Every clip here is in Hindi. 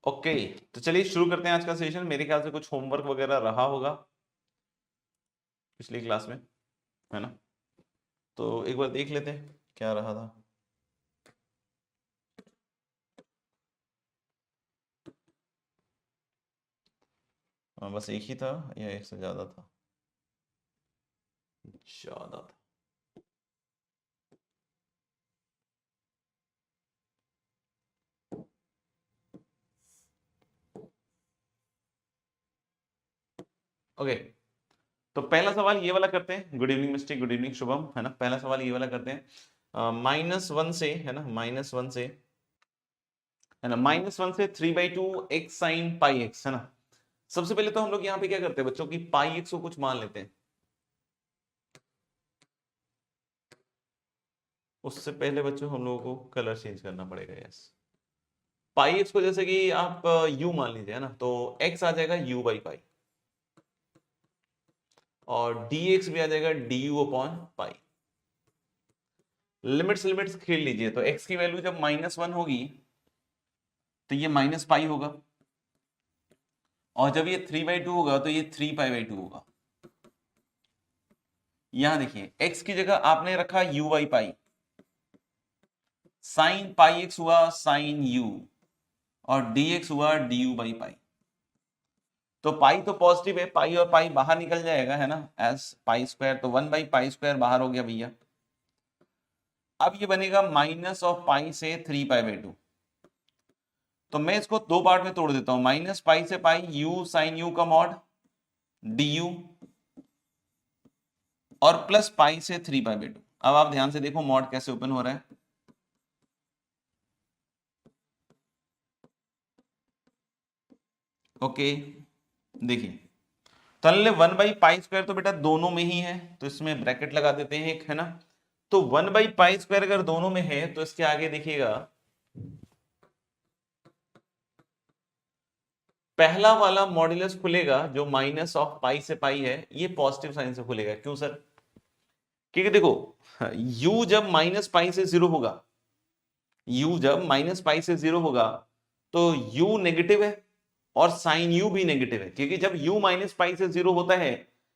ओके, तो चलिए शुरू करते हैं आज का सेशन। मेरे ख्याल से कुछ होमवर्क वगैरह रहा होगा पिछली क्लास में, है ना? तो एक बार देख लेते हैं क्या रहा था। बस एक ही था या एक से ज्यादा था? ज्यादा था। ओके, तो पहला सवाल ये वाला करते हैं। Good evening mister, good evening Shubham, है ना? पहला सवाल ये वाला करते हैं। -1 से, है ना, -1 से, है ना, -1 से 3/2 एक्स साइन पाई एक्स, है ना। सबसे पहले तो हम लोग यहाँ पे क्या करते हैं बच्चों की, पाई एक्स को कुछ मान लेते हैं। उससे पहले बच्चों हम लोगों को कलर चेंज करना पड़ेगा। यस, पाई एक्स को जैसे कि आप u मान लीजिए, है ना, तो x आ जाएगा u बाई पाई, और dx भी आ जाएगा du upon pi. Limits limits खेल लीजिए, तो x की वैल्यू जब -1 होगी तो ये माइनस पाई होगा, और जब ये 3/2 होगा तो ये 3π/2 होगा। यहां देखिए, x की जगह आपने रखा u by pi, sine pi x हुआ साइन u, और dx हुआ du बाई पाई। तो पाई तो पॉजिटिव है, पाई और पाई बाहर निकल जाएगा, है ना, एस पाई स्क्वायर, तो 1/पाई स्क्वायर बाहर हो गया भैया। अब ये बनेगा माइनस ऑफ पाई से 3π/2। तो मैं इसको दो पार्ट में तोड़ देता हूं, माइनस पाई से पाई, u साइन u का मॉड du, और प्लस पाई से 3π/2। अब आप ध्यान से देखो मॉड कैसे ओपन हो रहा है। ओके, देखिए, तल्ले 1/पाई स्क्वायर तो बेटा दोनों में ही है, तो इसमें ब्रैकेट लगा देते हैं एक, है ना। तो 1/पाई स्क्वायर अगर दोनों में है तो इसके आगे देखिएगा, पहला वाला मॉड्यूलस खुलेगा जो माइनस ऑफ पाई से पाई है, ये पॉजिटिव साइन से खुलेगा। क्यों सर? क्योंकि देखो, u जब -पाई से 0 होगा, u जब -पाई से 0 होगा तो u नेगेटिव है, और साइन u भी नेगेटिव है, क्योंकि जब u -पाई से 0 होता है,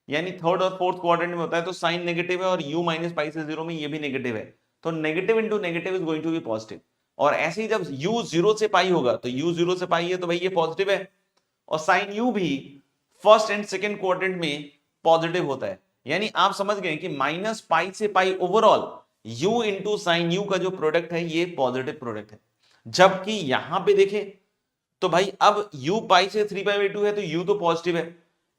यानी थर्ड और फोर्थ क्वाड्रेंट में होता है, तो साइन नेगेटिव है, और u -पाई से 0 में ये भी नेगेटिव है। तो negative into negative is going to be positive. और ऐसे ही जब u 0 से पाई होगा, तो u 0 से पाई है तो भाई ये पॉजिटिव है, और साइन u भी फर्स्ट एंड सेकेंड क्वाड्रेंट में पॉजिटिव होता है। यानी आप समझ गए कि -पाई से pi overall u into sine u का जो प्रोडक्ट है ये पॉजिटिव प्रोडक्ट है। जबकि यहां पे देखें तो भाई अब u पाई से 3π/2 है तो u तो पॉजिटिव है,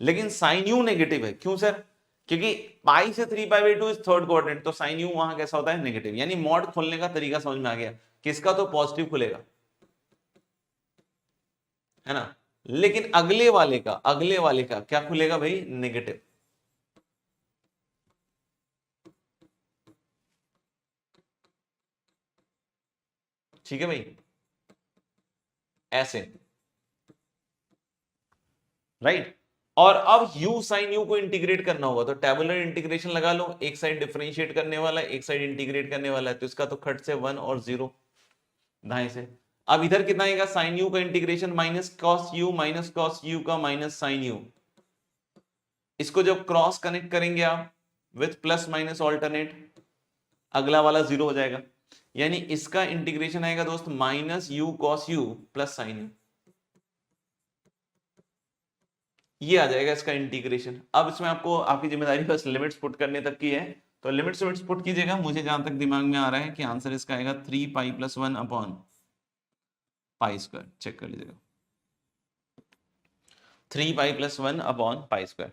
लेकिन साइन u नेगेटिव है। क्यों सर? क्योंकि पाई से 3π/2 इज थर्ड क्वाड्रेंट, तो साइन u वहां कैसा होता है? नेगेटिव। यानी मॉड खोलने का तरीका समझ में आ गया, किसका तो पॉजिटिव खुलेगा, है ना, लेकिन अगले वाले का क्या खुलेगा भाई? नेगेटिव। ठीक है भाई, ऐसे, राइट। और अब u साइन u को इंटीग्रेट करना होगा, तो टेबुलर इंटीग्रेशन लगा लो। एक साइड डिफरेंशिएट करने वाला है, एक साइड इंटीग्रेट करने वाला है, तो इसका तो खट से 1 और 0 दाएं से। अब इधर कितना आएगा? साइन u का इंटीग्रेशन माइनस कॉस u का माइनस साइन u। इसको जब क्रॉस कनेक्ट करेंगे आप विथ प्लस माइनस ऑल्टरनेट, अगला वाला 0 हो जाएगा। यानी इसका इंटीग्रेशन आएगा दोस्त minus u cos u plus sign u, ये आ जाएगा इसका इंटीग्रेशन। अब इसमें आपको आपकी जिम्मेदारी बस लिमिट्स पुट करने तक की है, तो लिमिट्स पुट कीजिएगा। मुझे जहां तक दिमाग में आ रहा है कि आंसर इसका आएगा 3π+1 अपॉन पाई स्क्वायर। चेक कर लीजिएगा, 3π+1 अपॉन पाई स्क्वायर।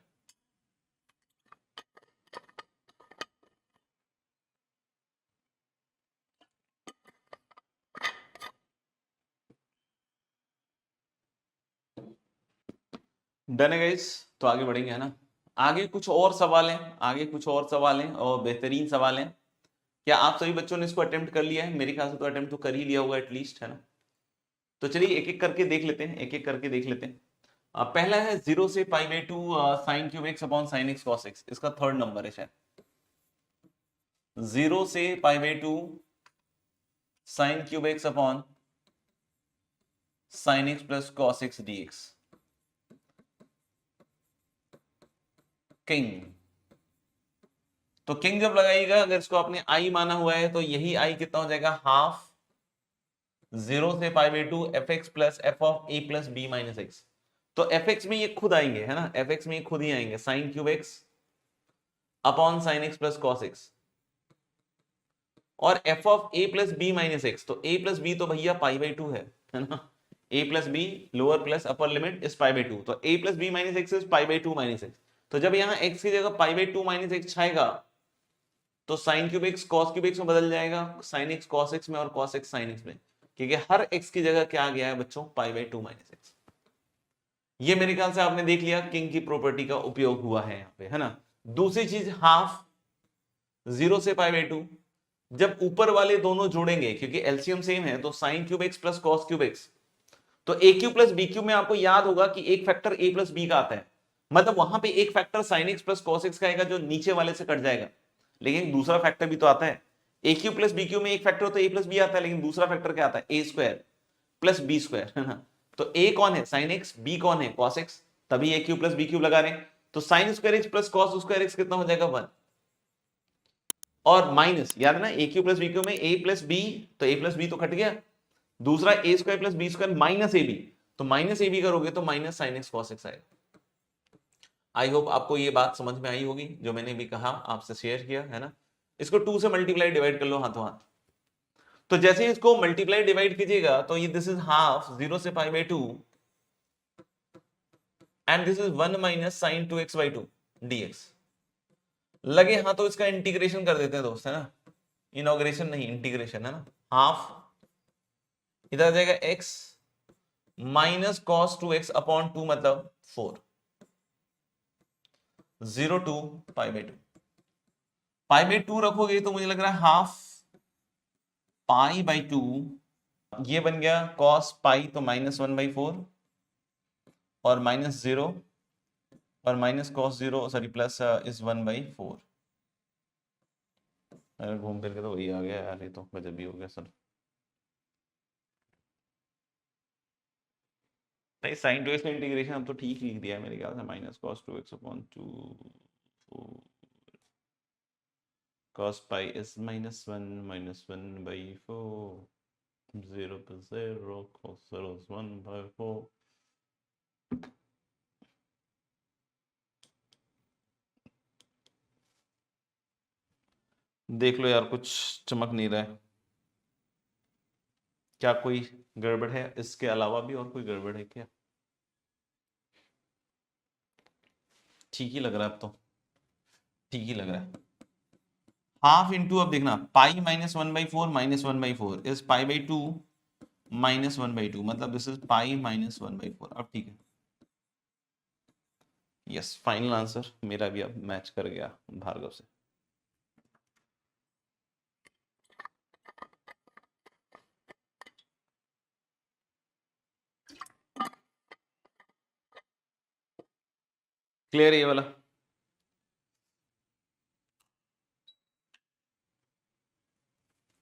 डन है गाइस, तो आगे बढ़ेंगे, है ना। आगे कुछ और सवाल हैं, आगे कुछ और सवाल हैं, और बेहतरीन सवाल हैं। क्या आप सभी बच्चों ने इसको अटेम्प्ट कर लिया है? मेरे ख्याल से तो अटेम्प्ट तो कर ही लिया होगा एटलीस्ट, है ना। तो चलिए एक एक करके देख लेते हैं, एक एक करके देख लेते हैं। पहला है 0 से π/2 sine cube x upon sine x cos x, इसका थर्ड नंबर है शायद। 0 से π/2 sine cube x upon sine x plus cos x d x. King, तो किंग जब लगाइएगा, अगर इसको आपने आई माना हुआ है तो यही आई कितना हो जाएगा, हाफ 0 से pi by two f x plus f of a plus b minus x. तो एफ एक्स में ये खुद आएंगे, है ना, एफ एक्स में ये खुद ही आएंगे, sine cube x upon sine x plus cos x, और f of a plus b minus x, तो ए प्लस बी तो भैया पाई बाई टू है ना, a plus b lower plus upper limit is pi by two, तो a plus b minus x is pi by two minus x. तो जब यहाँ एक्स की जगह pi by two minus x आएगा तो sine cube x cos cube x में बदल जाएगा, साइन एक्स कॉस एक्स में और कॉस एक्स साइन एक्स में, क्योंकि हर एक्स की जगह क्या आ गया है बच्चों, पाई बाई टू माइनस एक्स। ये मेरे ख्याल से आपने देख लिया किंग की प्रॉपर्टी का उपयोग हुआ है यहाँ पे, है ना। दूसरी चीज, हाफ 0 से पाई बाई टू, जब ऊपर वाले दोनों जोड़ेंगे क्योंकि एलसीएम सेम है, तो sine cube x plus cos cube x, तो ए क्यूब प्लस बी क्यूब में आपको याद होगा कि एक फैक्टर ए प्लस बी का आता है, मतलब वहां पे एक factor sign x plus cos x का आएगा जो नीचे वाले से कट जाएगा, लेकिन दूसरा फैक्टर भी तो आता है। ए क्यूब प्लस बी क्यूब में एक फैक्टर तो ए प्लस बी आता है, लेकिन दूसरा फैक्टर क्या आता है, ए स्क्वायर प्लस बी स्क्वायर, है ना। तो ए कौन है, साइन एक्स, बी कौन है, कॉस एक्स, तभी a cube plus b cube लगा रहे हैं। तो sine square x plus cos square x कितना हो जाएगा, 1, और माइनस, याद है ना, a cube plus b cube में ए प्लस बी, तो ए प्लस बी तो कट गया, दूसरा a square plus b square minus a b, तो माइनस ए बी करोगे तो minus sine x cos x आएगा। आई होप आपको ये बात समझ में आई होगी जो मैंने भी कहा, आपसे शेयर किया, है ना। इसको 2 से मल्टीप्लाई डिवाइड कर लो हाथों हाथ, तो जैसे इसको मल्टीप्लाई डिवाइड कीजिएगा तो ये दिस इज हाफ 0 से pi by two and this is 1 minus sine 2x by two dx। लगे हाँ तो इसका इंटीग्रेशन कर देते हैं दोस्त, है ना, इनॉग्रेशन नहीं इंटीग्रेशन, है ना। हाफ इधर आ जाएगा x minus cos 2x upon 2 मतलब 4, 0 to pi by two, pi by two रखोगे तो मुझे लग रहा है हाफ पाई बाई टू, ये बन गया कॉस पाई तो -1/4 और -0 और minus cos 0 sorry plus is 1/4। अरे घूम फिर के तो वही आ गया यार, ये तो गजब भी हो गया सर। नहीं, साइन 2x का इंटीग्रेशन अब तो ठीक लिख दिया है मेरे ख्याल से, minus cos 2x upon 2 cos pi is -1 -1/4, 0 पर 0 cos 0 is 1/4। देख लो यार, कुछ चमक नहीं रहा है, क्या कोई गड़बड़ है, इसके अलावा भी और कोई गड़बड़ है क्या? ठीक ही लग रहा है, अब तो ठीक ही लग रहा है। हाफ इंटू, अब देखना, पाई -1/4 -1/4 इज पाई बाई टू -1/2, मतलब दिस इज पाई -1/4। अब ठीक है, यस, फाइनल आंसर मेरा भी अब मैच कर गया भार्गव से। क्लियर है ये वाला?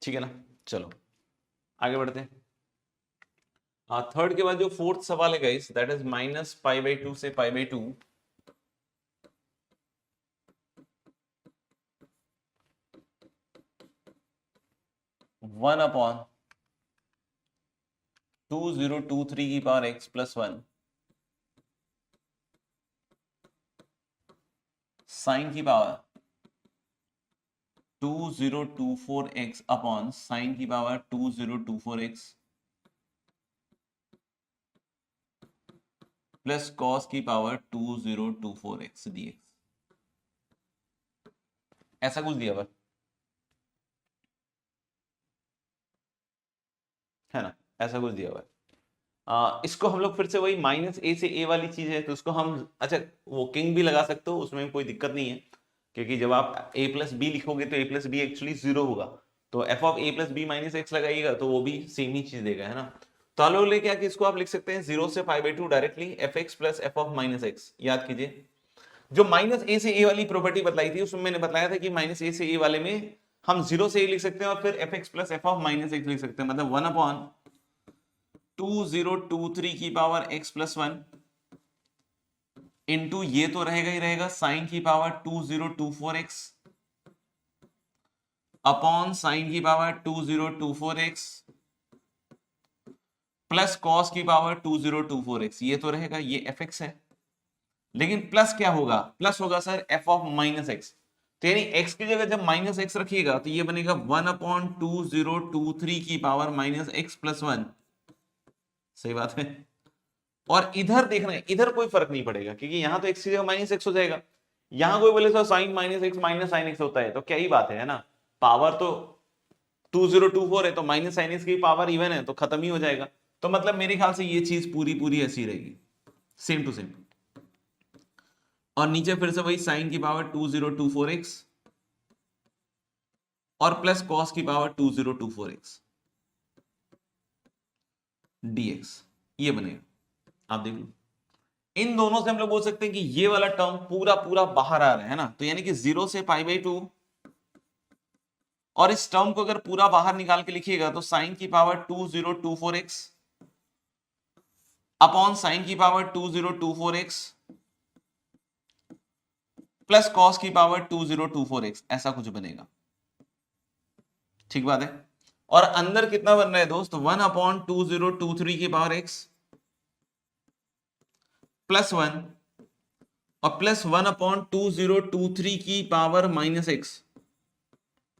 ठीक है ना, चलो आगे बढ़ते हैं। थर्ड के बाद जो फोर्थ सवाल है गाइस, दैट इज -π/2 से π/2, 1/2023 की पावर x प्लस 1 साइन की पावर 2024x अपॉन साइन की पावर 2024x प्लस कॉस की पावर 2024x dx, ऐसा कुछ दिया हुआ है ना, ऐसा कुछ दिया हुआ है। इसको हम लोग फिर से वही -a से a वाली चीज है, तो उसको हम, अच्छा वो किंग भी लगा सकते हो, उसमें कोई दिक्कत नहीं है, क्योंकि जब आप a प्लस बी लिखोगे तो a प्लस बी एक्चुअली 0 होगा, तो f of a plus b minus x लगाइएगा तो वो भी सेम ही चीज देगा, है ना। तो हम लोग ले क्या कि इसको आप लिख सकते हैं 0 से π/2 directly fx plus f of -x। याद कीजिए, जो -a से a वाली प्रॉपर्टी बताई थी उसमें मैंने बताया था कि -a से a वाले में हम 0 से a लिख सकते हैं और फिर fx plus f of -x लिख सकते हैं, मतलब 1/√x 2023 की पावर x प्लस 1 इंटू ये तो रहेगा ही रहेगा साइन की पावर 2024x अपॉन साइन की पावर 2024x प्लस कॉस की पावर 2024x, ये तो रहेगा, ये fx है। लेकिन प्लस क्या होगा, प्लस होगा sir f of minus x. तो यानी x की जगह जब माइनस एक्स रखिएगा तो ये बनेगा 1/2023 की पावर माइनस एक्स प्लस 1। सही बात है। और इधर देखना है, इधर कोई फर्क नहीं पड़ेगा क्योंकि यहां तो x की जगह माइनस एक्स हो जाएगा। यहां कोई बोले sir sine minus x minus sine x होता है, तो क्या ही बात है ना, पावर तो 2024 है तो माइनस साइन एक्स की पावर इवन है तो खत्म ही हो जाएगा। तो मतलब मेरे ख्याल से ये चीज पूरी पूरी ऐसी रहेगी, सेम टू सेम। और नीचे फिर से वही साइन की पावर 2024x और प्लस कॉस की पावर 2024x dx, ये बनेगा। आप देख लो, इन दोनों से हम लोग बोल सकते हैं कि ये वाला टर्म पूरा पूरा बाहर आ रहा है ना, तो यानी कि 0 से π/2, और इस टर्म को अगर पूरा बाहर निकाल के लिखिएगा तो साइन की पावर 2024x अपॉन साइन की पावर 2024x प्लस कॉस की पावर 2024x, ऐसा कुछ बनेगा। ठीक बात है। और अंदर कितना बन रहा है दोस्त, 1/2023 की पावर x प्लस 1 और प्लस 1/2023 की पावर माइनस एक्स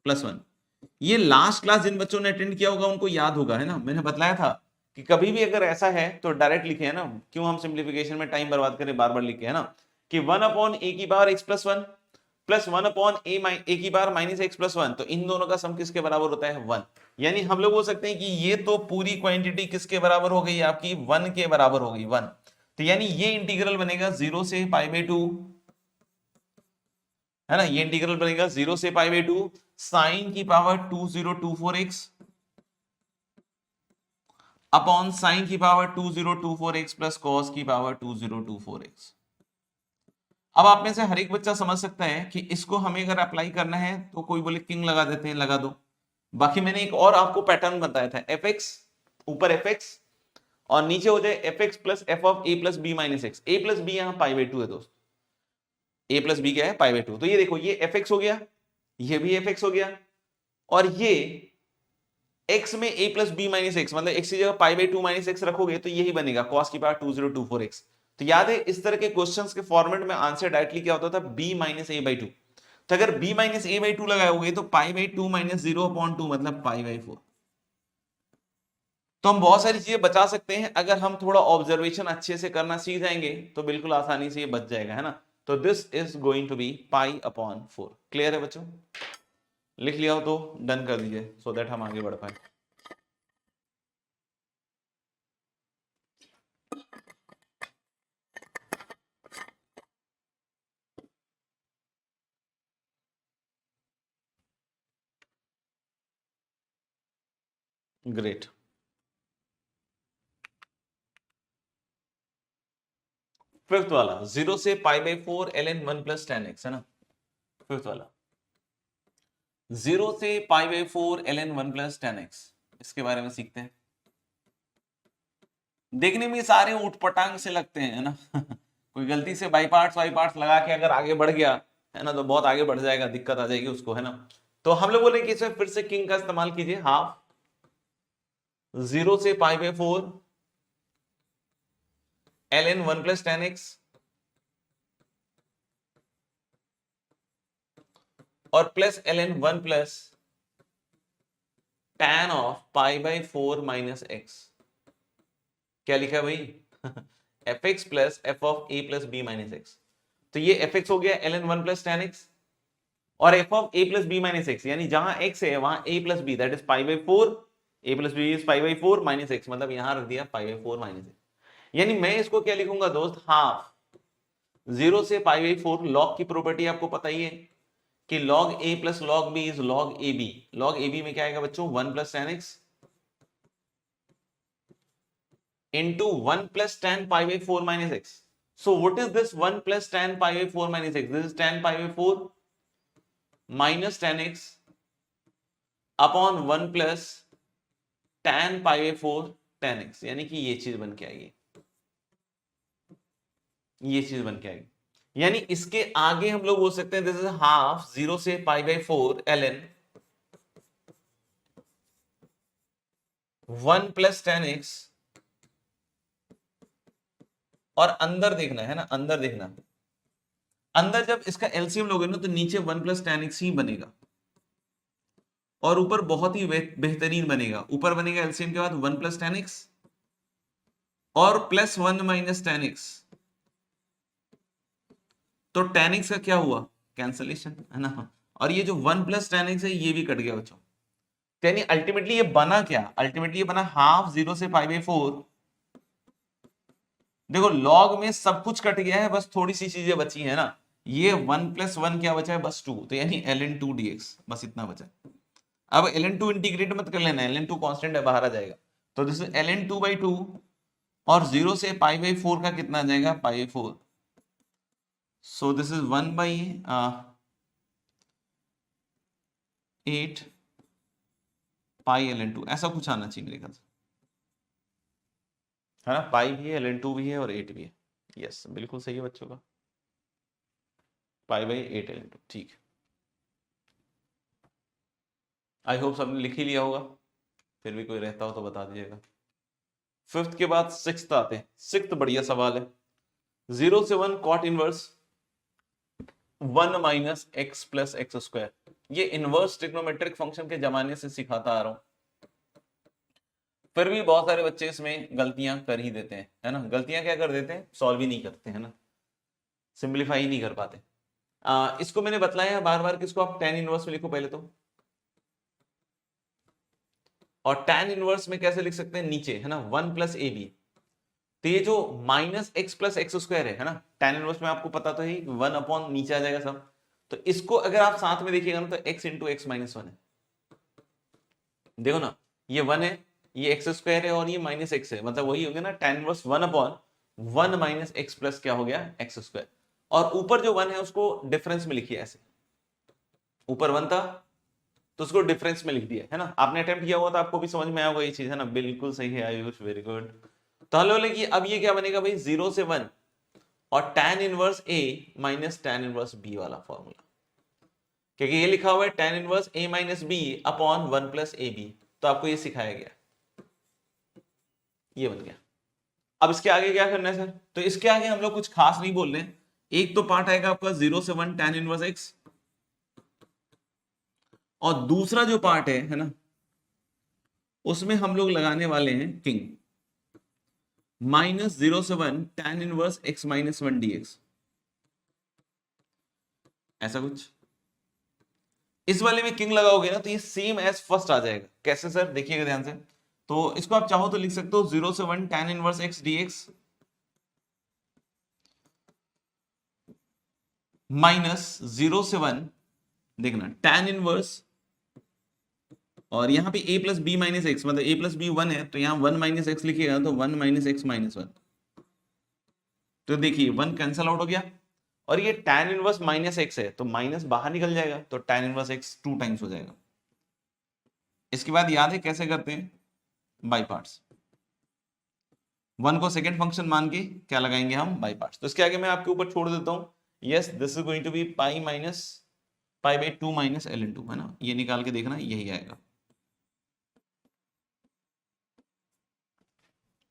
प्लस 1। ये लास्ट क्लास जिन बच्चों ने अटेंड किया होगा उनको याद होगा, है ना, मैंने बताया था कि कभी भी अगर ऐसा है तो डायरेक्ट लिखे, है ना, क्यों हम सिंप्लीफिकेशन में टाइम बर्बाद करें बार बार लिखे, है ना, कि 1/a की power x plus 1 plus 1/a की पावर माइनस एक्स प्लस 1, तो इन दोनों का सम किसके बराबर होता है, 1। यानी हम लोग बोल सकते हैं कि ये तो पूरी क्वांटिटी किसके बराबर हो गई, आपकी 1 के बराबर हो गई, 1। तो यानी ये इंटीग्रल बनेगा 0 से π/2, है ना, ये इंटीग्रल बनेगा 0 से π/2 साइन की पावर 2024x अपॉन साइन की पावर 2024x प्लस कॉस की पावर 2024x। अब आप में से हर एक बच्चा समझ सकता है कि इसको हमें अगर अप्लाई करना है तो कोई बोले किंग लगा देते हैं, लगा दो। बाकी मैंने एक और आपको पैटर्न बताया था, fx ऊपर fx और नीचे हो जाए fx plus f of a plus b minus x. a plus b यहां π/2 है दोस्त, a प्लस बी क्या है, π/2। तो ये देखो, ये fx हो गया, ये भी fx हो गया, और ये x में a plus b minus x, मतलब x की जगह π/2 माइनस एक्स रखोगे तो यही बनेगा cos की पावर 2024x। तो याद है इस तरह के क्वेश्चंस के फॉर्मेट में आंसर डायरेक्टली क्या होता था, b माइनस a/2। तो अगर b माइनस a/2 लगाओगे तो π/2 माइनस 0/2 मतलब π/4। तो हम बहुत सारी चीजें बचा सकते हैं अगर हम थोड़ा ऑब्जर्वेशन अच्छे से करना सीख जाएंगे तो बिल्कुल आसानी से ये बच जाएगा, है ना। तो this is going to be π/4। Clear है बच्चों, लिख लिया हो तो डन कर दीजिए सो दैट हम आगे बढ़ पाए। ग्रेट। फिफ्थ वाला 0 से π/4 ln 1 प्लस tan x, है ना। फिफ्थ वाला 0 से π/4 ln 1 प्लस tan x, इसके बारे में सीखते हैं। देखने में सारे उठपटांग से लगते हैं, है ना कोई गलती से बाई पार्ट्स लगा के अगर आगे बढ़ गया, है ना, तो बहुत आगे बढ़ जाएगा, दिक्कत आ जाएगी उसको, है ना। तो हम लोग बोले कि इसमें फिर से किंग का इस्तेमाल कीजिए, हाफ 0 से π/4 ln 1 प्लस tan x और plus ln 1 plus tan of π/4 minus x। क्या लिखा भाई fx plus f of a plus b minus x। तो ये fx हो गया ln 1 प्लस tan x और f of a plus b minus x, यानी जहां x है वहां a plus b, that is π/4, a plus b is π/4 minus x, मतलब यहां रख दिया π/4 माइनस x। यानी मैं इसको क्या लिखूंगा दोस्त, हाफ 0 से π/4, लॉग की प्रॉपर्टी आपको पता ही है कि log a plus log b is log ab। log ab में क्या आएगा बच्चों, 1 plus tan x into 1 plus tan π/4 minus x. So what is this 1 plus tan π/4 minus x? This is tan π/4 minus tan x upon 1 plus tan π/4 tan x, यानी कि ये चीज बन के आएगी, ये चीज बन के आएगी। यानी इसके आगे हम लोग बोल सकते हैं दिस इज हाफ 0 से pi by 4 ln 1 plus tan x, और अंदर देखना है ना, अंदर देखना, अंदर जब इसका एलसीएम लोगे ना तो नीचे 1 प्लस tan x ही बनेगा, और ऊपर बहुत ही बेहतरीन बनेगा, ऊपर बनेगा एलसीएम के बाद 1 प्लस tan x और प्लस 1 माइनस tan x, तो tan x का क्या हुआ, कैंसलेशन है ना, और ये जो 1 प्लस tan x है ये भी कट गया बच्चों। तो यानी अल्टीमेटली ये बना क्या, अल्टीमेटली ये बना हाफ 0 से पाई बाई 4। देखो लॉग में सब कुछ कट गया है, बस थोड़ी सी चीजें बची है ना, ये 1 प्लस 1 क्या बचा है, बस 2, तो यानी ln 2 dx, बस इतना बचा। अब ln 2 इंटीग्रेट मत कर लेना, ln 2 कांस्टेंट है, बाहर आ जाएगा, तो दिस इज ln 2 बाई 2, और 0 से पाई बाई 4 का कितना आ जाएगा, पाई by 4, so this is 1 by 8 pi ln 2, ऐसा कुछ आना चाहिए मेरे ख्याल से, है ना, पाई भी है, ln 2 भी है और 8 भी है, यस बिल्कुल सही है बच्चों का, पाई बाई 8 ln 2, ठीक है। आई होप सबने लिख ही लिया होगा, फिर भी कोई रहता हो तो बता दीजिएगा। फिफ्थ के बाद सिक्स्थ आते हैं, सिक्स्थ बढ़िया सवाल है, 0 से 1 cot inverse 1 minus x plus x square, ये इनवर्स ट्रिग्नोमेट्रिक फंक्शन के जमाने से सिखाता आ रहा हूं, फिर भी बहुत सारे बच्चे इसमें गलतियां कर ही देते हैं, है ना, गलतियां क्या कर देते हैं, सॉल्व ही नहीं करते, है ना, सिंप्लीफाई नहीं कर पाते। इसको मैंने बतलाया बार बार, किसको आप tan इनवर्स में लिखो पहले तो, और tan इनवर्स में कैसे लिख सकते हैं, नीचे है ना 1 प्लस ए बी, तो ये जो minus x plus x square है ना, tan इनवर्स में आपको पता तो है 1 अपॉन नीचे आ जाएगा सब, तो इसको अगर आप साथ में देखिएगा ना तो x इंटू एक्स माइनस 1 है, देखो ना ये 1 है, ये एक्स स्क्वायर है और ये माइनस एक्स है, मतलब वही हो गया ना tan inverse 1 upon 1 minus x plus क्या हो गया, एक्स स्क्वायर, और ऊपर जो 1 है उसको डिफरेंस में लिखिए ऐसे, ऊपर 1 था तो उसको डिफरेंस में लिख दिया, है ना, आपने अटेम्प्ट किया हुआ तो आपको भी समझ में आया होगा ये चीज, है ना, बिल्कुल सही है आयुष, वेरी गुड। तो हल बोले कि अब ये क्या बनेगा भाई, 0 से 1 और tan inverse a minus tan inverse b वाला फॉर्मूला, क्योंकि ये लिखा हुआ है tan inverse a minus b upon 1 plus a b, तो आपको ये सिखाया गया, ये बन गया। अब इसके आगे क्या करना है सर, तो इसके आगे हम लोग कुछ खास नहीं बोल रहे हैं, एक तो पार्ट आएगा आपका 0 से 1 tan इनवर्स x, और दूसरा जो पार्ट है ना, उसमें हम लोग लगाने वाले हैं किंग, माइनस 0 से 1 tan inverse x minus 1 dx, ऐसा कुछ। इस वाले में किंग लगाओगे ना तो ये सेम एज फर्स्ट आ जाएगा, कैसे सर देखिएगा ध्यान से, तो इसको आप चाहो तो लिख सकते हो 0 से 1 tan inverse x dx minus 0 से 1, देखना tan इनवर्स, और यहाँ पे a plus b minus x, मतलब a प्लस बी 1 है तो यहाँ 1 माइनस एक्स लिखिएगा तो 1 माइनस एक्स माइनस 1, तो देखिए 1 कैंसल आउट हो गया, और ये tan इनवर्स माइनस एक्स है तो माइनस बाहर निकल जाएगा, तो tan इनवर्स एक्स 2 टाइम्स हो जाएगा। इसके बाद याद है कैसे करते हैं, बाई पार्ट्स, 1 को सेकंड फंक्शन मान के क्या लगाएंगे हम, बाई पार्ट्स, तो इसके आगे मैं आपके ऊपर छोड़ देता हूं, yes this is going to be pi minus pi by 2 minus ln 2, है ना, ये निकाल के देखना यही आएगा,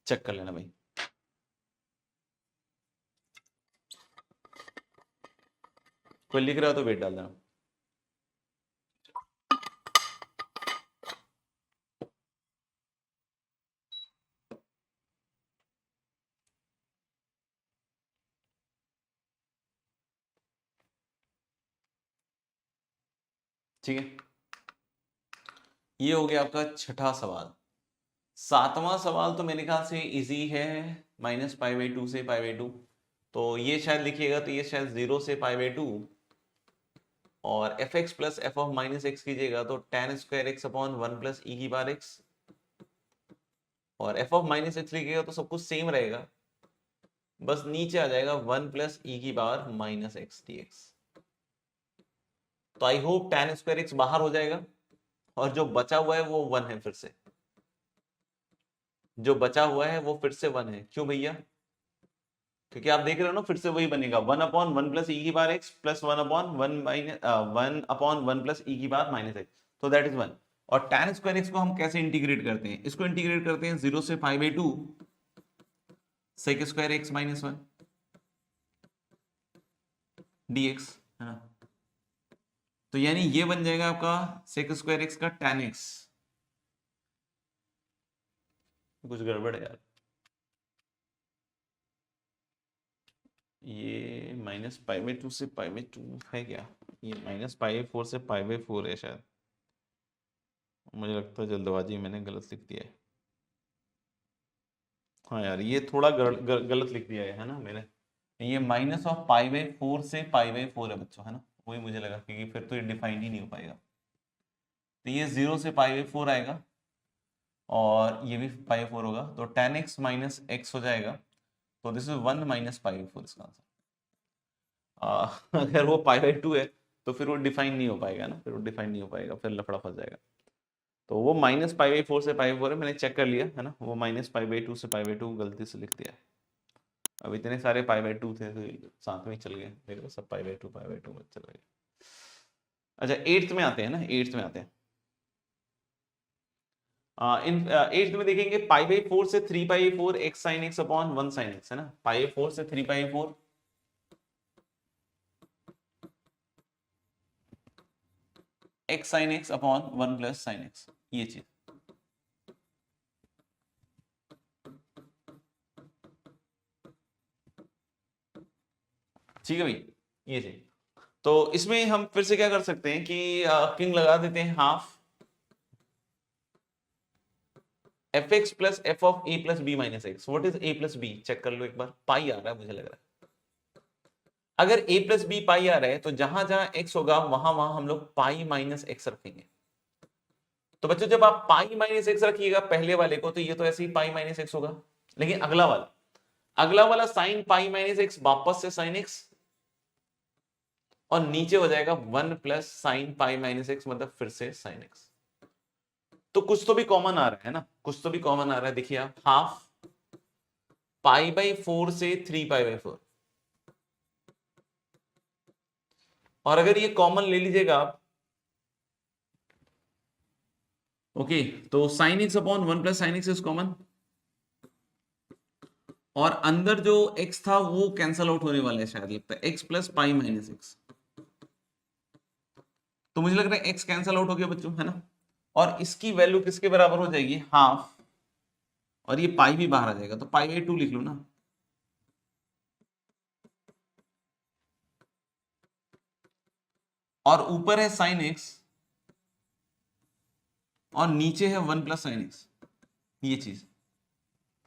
चेक कर लेना भाई। कोई लिख रहा हो तो वेट डाल देना। ठीक है, ये हो गया आपका छठा सवाल। सातवां सवाल तो मेरे ख्याल से इजी है, माइनस पाई बाई 2 से पाई बाई 2, तो ये शायद लिखिएगा तो ये शायद 0 से पाई बाई 2, और f x plus f of minus x कीजिएगा तो tan square x upon 1 plus e की बार एक्स, और एफ ऑफ माइनस एक्स लिखिएगा तो सब कुछ सेम रहेगा, बस नीचे आ जाएगा 1 प्लस ई की बार माइनस एक्स डी एक्स। तो I hope tan square x बाहर हो जाएगा, और जो बचा हुआ है वो 1 है फिर से, जो बचा हुआ है वो फिर से 1 है। क्यों भैया? क्योंकि आप देख रहे हो ना, फिर से वही बनेगा 1/1 प्लस ई की बार एक्स प्लस 1/1 प्लस ई की बार माइनस एक्स, तो दैट इज 1। और tan स्क्वायर एक्स को हम कैसे इंटीग्रेट करते हैं? इसको इंटीग्रेट करते हैं 0 से π/2 sec square x minus 1 dx, है ना। तो यानी ये बन जाएगा आपका सेक स्क्वायर एक्स का tan एक्स। कुछ गड़बड़ है यार, ये -π/2 से π/2 है क्या? ये -π/4 से π/4 है शायद, मुझे लगता है जल्दबाजी मैंने गलत लिख दिया है। हाँ यार, ये थोड़ा गलत लिख दिया है ना मैंने। ये -π/4 से π/4 है बच्चों, है ना, वही मुझे लगा, क्योंकि फिर तो ये डिफाइन ही नहीं हो पाएगा। तो ये 0 से π/4 आएगा और ये भी π/4 होगा, तो tan x माइनस एक्स हो जाएगा। तो दिस इज 1 - π/4 इसका आंसर। अगर वो π/2 है तो फिर वो डिफाइन नहीं हो पाएगा ना, फिर वो डिफाइन नहीं हो पाएगा, फिर लफड़ा फंस जाएगा। तो वो -π/4 से π/4 है, मैंने चेक कर लिया है ना, वो -π/2 से π/2 गलती से लिख दिया है। अब इतने सारे π/2 थे तो साथ में ही चल गए, देखो सब π/2 में चल गए। अच्छा, 8th में आते हैं ना, 8th में आते हैं। इन 8th में देखेंगे π/4 से 3π/4 x sin x upon 1 sin x, है ना। π/4 से 3π/4 x sin x upon 1 plus sin x, ये चीज। ठीक है भाई, ये चीज। तो इसमें हम फिर से क्या कर सकते हैं कि किंग लगा देते हैं half fx plus f of a plus b minus x. What is a plus b? Check कर लो एक बार, पाई आ रहा है मुझे लग रहा है। अगर a प्लस b पाई आ रहा है तो जहां जहां x होगा वहां वहां हम लोग पाई माइनस एक्स रखेंगे। तो बच्चों जब आप पाई माइनस एक्स रखिएगा पहले वाले को, तो ये तो ऐसे ही पाई माइनस एक्स होगा। लेकिन अगला वाला साइन पाई माइनस एक्स वापस से साइन एक्स, और नीचे हो जाएगा 1 plus sign pi minus x, मतलब फिर से साइन एक्स। तो कुछ तो भी कॉमन आ रहा है ना, कुछ तो भी कॉमन आ रहा है। देखिए आप, हाफ π/4 से 3π/4, और अगर ये कॉमन ले लीजिएगा आप, ओके, तो sine x upon 1 plus sine x is common, और अंदर जो x था वो कैंसल आउट होने वाला है शायद, लगता है x plus pi minus x. तो मुझे लग रहा है x कैंसल आउट हो गया बच्चों, है ना। और इसकी वैल्यू किसके बराबर हो जाएगी? हाफ, और ये पाई भी बाहर आ जाएगा, तो π/2 लिख लो ना। और ऊपर है साइन एक्स और नीचे है 1 प्लस साइन एक्स, ये चीज।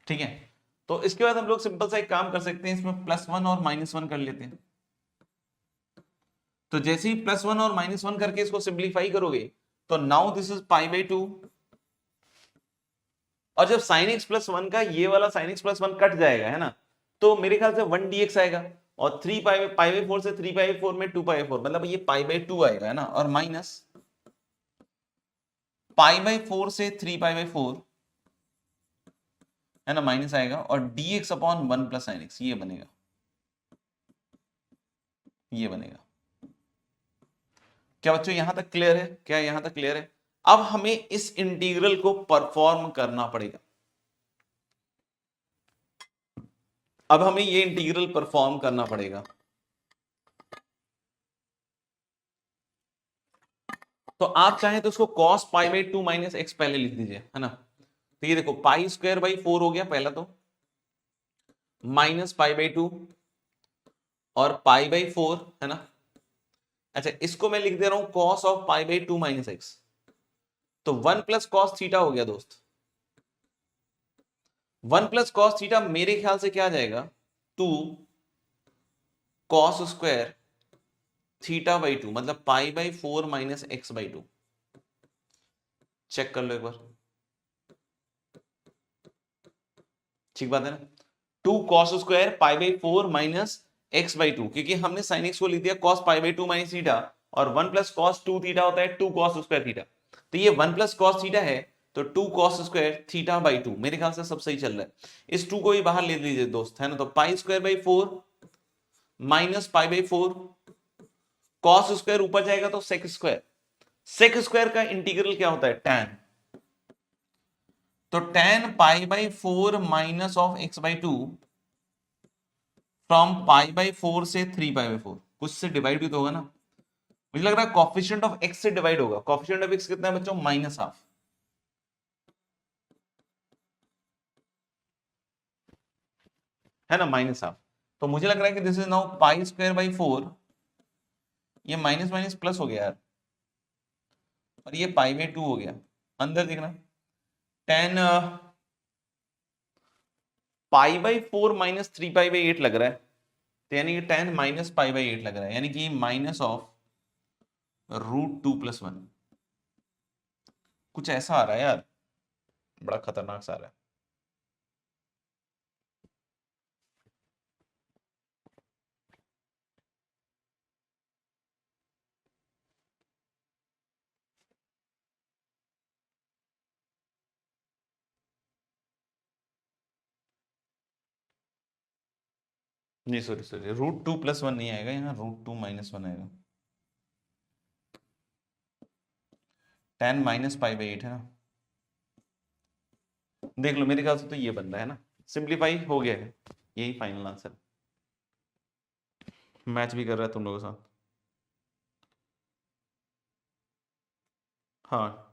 ठीक है, तो इसके बाद हम लोग सिंपल सा एक काम कर सकते हैं, इसमें +1 और -1 कर लेते हैं। तो जैसे ही +1 और -1 करके इसको सिंप्लीफाई करोगे तो नाउ दिस इज π/2, और जब sin x प्लस 1 का ये वाला sin x प्लस 1 कट जाएगा, है ना, तो मेरे ख्याल से 1 dx आएगा, और 3π/4 से 3π/4 में 2π/4, मतलब ये π/2 आएगा, है ना, और माइनस π/4 से 3π/4, है ना, माइनस आएगा, और dx upon 1 plus sin x, ये बनेगा, ये बनेगा। क्या बच्चों यहां तक क्लियर है? क्या यहां तक क्लियर है? अब हमें इस इंटीग्रल को परफॉर्म करना पड़ेगा। अब हमें ये इंटीग्रल परफॉर्म करना पड़ेगा। तो आप चाहें तो उसको cos π/2 माइनस एक्स पहले लिख दीजिए, है ना। तो ये देखो π²/4 हो गया पहला, तो माइनस π/2 और π/4, है ना। अच्छा, इसको मैं लिख दे रहा हूं cos ऑफ π/2 माइनस एक्स, तो 1 प्लस कॉस थीटा हो गया दोस्त। 1 प्लस कॉस थीटा मेरे ख्याल से क्या आ जाएगा, 2 cos स्क्वायर θ/2, मतलब π/4 माइनस x/2। चेक कर लो एक बार, ठीक बात है ना। 2 cos स्क्वायर π/4 माइनस x/2, क्योंकि हमने sin x को लिख दिया cos π/2 माइनस थीटा, और 1 प्लस cos 2 थीटा होता है 2 cos स्क्वायर थीटा। तो ये 1 प्लस cos थीटा है, तो 2 cos स्क्वायर थीटा बाई 2, मेरे ख्याल से सब सही चल रहा है। इस 2 को भी बाहर ले लीजिए दोस्त, है ना, तो पाई square by 4 minus pi by 4, cos square ऊपर जाएगा तो सेक स्क्वायर, सेक स्क्वायर का इंटीग्रल क्या होता है, tan, तो tan pi by 4 minus of x by 2 from pi by 4 से 3 पाई बाई 4, कुछ से डिवाइड भी तो होगा ना, मुझे लग रहा है कॉफिशिएंट ऑफ एक्स से डिवाइड होगा। कॉफिशिएंट ऑफ एक्स कितना है बच्चों, माइनस हाफ, है ना, माइनस हाफ। तो मुझे लग रहा है कि this is now pi square by 4, ये माइनस माइनस प्लस हो गया यार, और ये पाई बाई 2 हो गया, अंदर देखना, ten pi by 4 minus 3 pi by 8 लग रहा है, तो यानी कि टेन माइनस पाई बाई 8 लग रहा है, यानी कि माइनस ऑफ √2 + 1, कुछ ऐसा आ रहा है यार, बड़ा खतरनाक सा आ रहा है। नहीं सॉरी सॉरी, √2 + 1 नहीं आएगा यहाँ, √2 - 1 आएगा, टेन माइनस पाई बाई 8 है ना, देख लो मेरे ख्याल से तो ये बन रहा है ना, सिंप्लीफाई हो गया है, यही फाइनल आंसर, मैच भी कर रहा है तुम लोगों के साथ। हाँ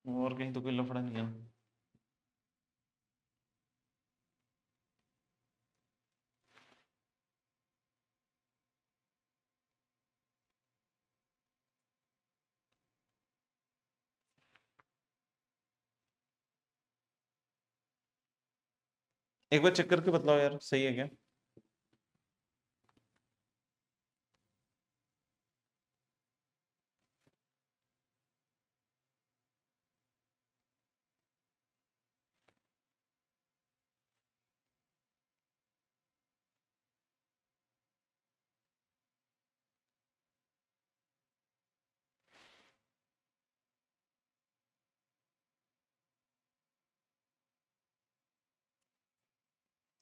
और कहीं तो कोई लफड़ा नहीं है। एक बार चेक करके बतलाओ यार, सही है क्या?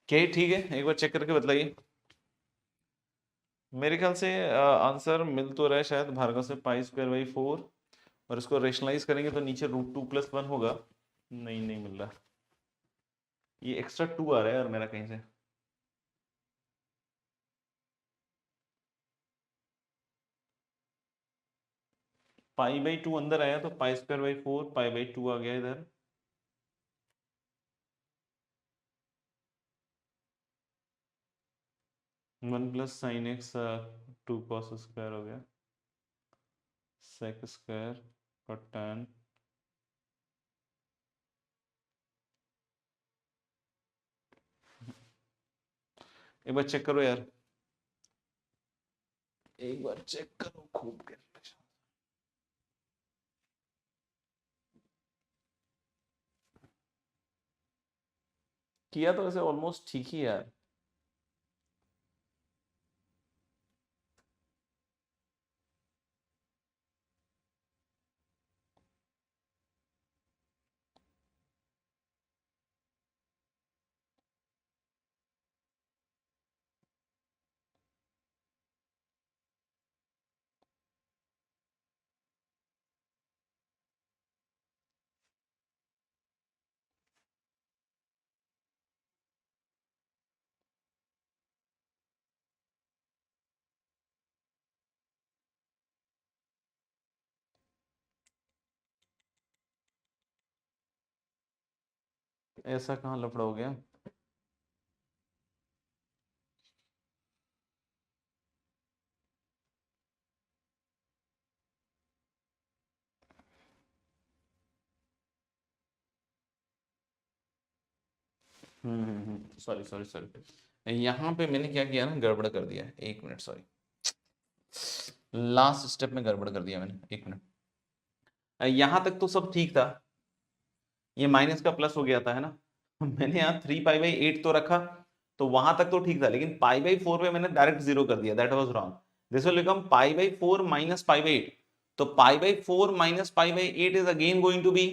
क्या ठीक है, एक बार चेक करके बतलाइए। मेरे ख्याल से आंसर मिल तो रहा है शायद भार्गव से, पाई स्क्वायर बाई 4, और इसको रेशनलाइज करेंगे तो नीचे √2 + 1 होगा, नहीं नहीं मिल रहा, ये एक्स्ट्रा 2 आ रहा है यार मेरा कहीं से। पाई बाई 2 अंदर आया तो पाई स्क्वायर बाई 4, पाई बाई 2 आ गया इधर, 1 + sin x 2 cos स्क्वायर हो गया, sec स्क्वायर और tan, एक बार चेक करो यार, एक बार चेक करो खूब कर, किया तो वैसे ऑलमोस्ट ठीक ही है यार। ऐसा कहाँ लफड़ा हो गया? सॉरी सॉरी सॉरी, यहाँ पे मैंने क्या किया ना, गड़बड़ कर दिया है, 1 मिनट सॉरी, लास्ट स्टेप में गड़बड़ कर दिया मैंने, 1 मिनट। यहाँ तक तो सब ठीक था, ये माइनस का प्लस हो गया था, है ना मैंने यहाँ 3 पाई बाई 8 तो रखा, तो वहां तक तो ठीक था, लेकिन पाई बाई 4 पे मैंने डायरेक्ट 0 कर दिया, that was wrong. This will become pi by 4 minus pi by 8। तो pi by 4 minus pi by 8 is again going to be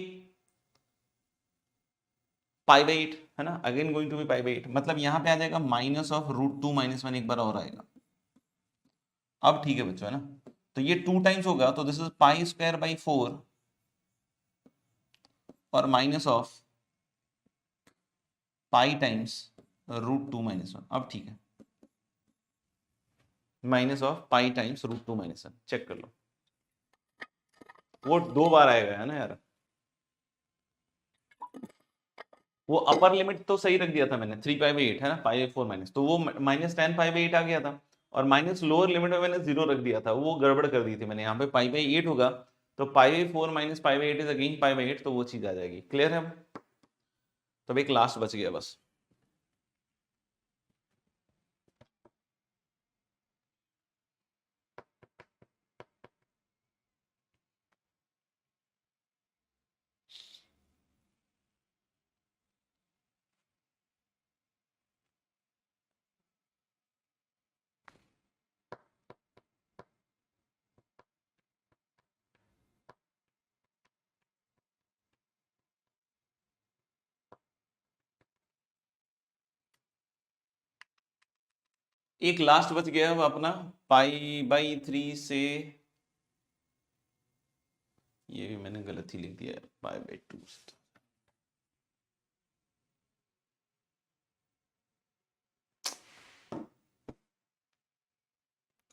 pi by 8, है ना, again going to be pi by 8। मतलब यहां पे आ जाएगा माइनस ऑफ रूट 2 माइनस 1, एक बार और आएगा। अब ठीक है बच्चों, है ना, तो ये 2 टाइम्स होगा, तो this is pi square by 4 और minus of pi times root 2 minus 1। अब ठीक है, minus of pi times root 2 minus 1, check कर लो, वो 2 बार आएगा, है ना यार। वो अपर लिमिट तो सही रख दिया था मैंने, 3 पाई बाई 8, है ना, पाई बाई 4 माइनस, तो वो माइनस 10 पाई बाई 8 आ गया था। और माइनस लोअर लिमिट में मैंने 0 रख दिया था, वो गड़बड़ कर दी थी मैंने, यहाँ पे पाई बाई 8 होगा, तो pi by 4 minus pi by 8 is again pi by 8, तो वो चीज आ जाएगी। क्लियर है? तो एक लास्ट बच गया बस। एक लास्ट बच गया अब अपना, पाई बाई 3 से, ये भी मैंने गलत ही लिख दिया है, पाई बाई 2 से।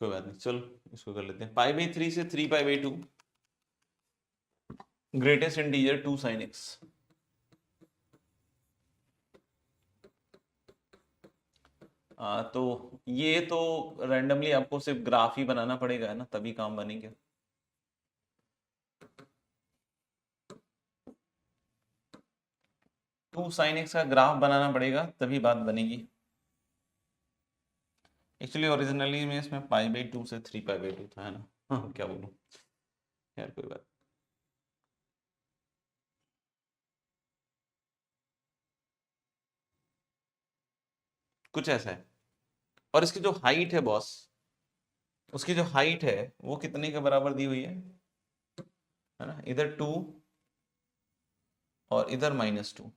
कोई बात नहीं, चलो इसको कर लेते हैं। पाई बाई 3 से 3 पाई by 2, greatest integer 2 sin x। तो ये तो रैंडमली आपको सिर्फ ग्राफ ही बनाना पड़ेगा, है ना, तभी काम बनेंगे। टू साइन एक्स का ग्राफ बनाना पड़ेगा, तभी बात बनेगी। एक्चुअली ओरिजिनली में इसमें पाई बाई 2 से 3 पाई बाई 2 था, है ना। हाँ, क्या बोलूं यार, कोई बात। कुछ ऐसा है। और इसकी जो हाइट है बॉस, उसकी जो हाइट है वो कितने के बराबर दी हुई है ना, इधर 2 और इधर -2,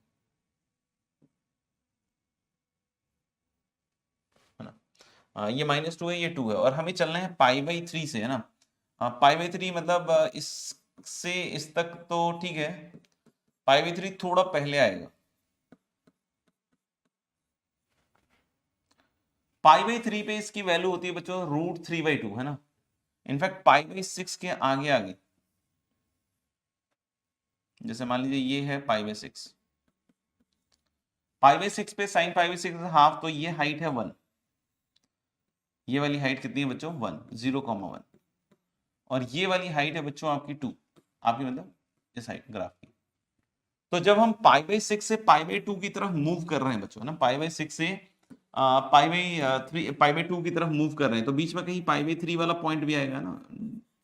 है ना। ये -2 है, ये 2 है, और हमें चलना है पाई बाई 3 से, है ना। पाई बाई 3 मतलब इससे इस तक तो ठीक है, पाई बाई 3 थोड़ा पहले आएगा। पाई बाई 3 पे इसकी वैल्यू होती है बच्चों √3/2, है ना। इनफैक्ट पाई बाई 6 के आगे आगे, जैसे मान लीजिए ये है पाई बाई 6, पाई बाई 6 पे साइन पाई बाई 6 हाफ, तो ये हाइट है 1, ये वाली हाइट कितनी है बच्चों 1, 0,1, और ये वाली हाइट है बच्चों आपकी 2, आपकी मतलब इस हाइट ग्राफ की। तो जब हम पाई बाई 6 से पाई बाई 2 की तरफ मूव कर रहे हैं बच्चों, ना, पाई बाई 6 से पाई बाई 3 पाई बाई 2 की तरफ मूव कर रहे हैं, तो बीच में कहीं पाई बाई 3 वाला पॉइंट भी आएगा ना,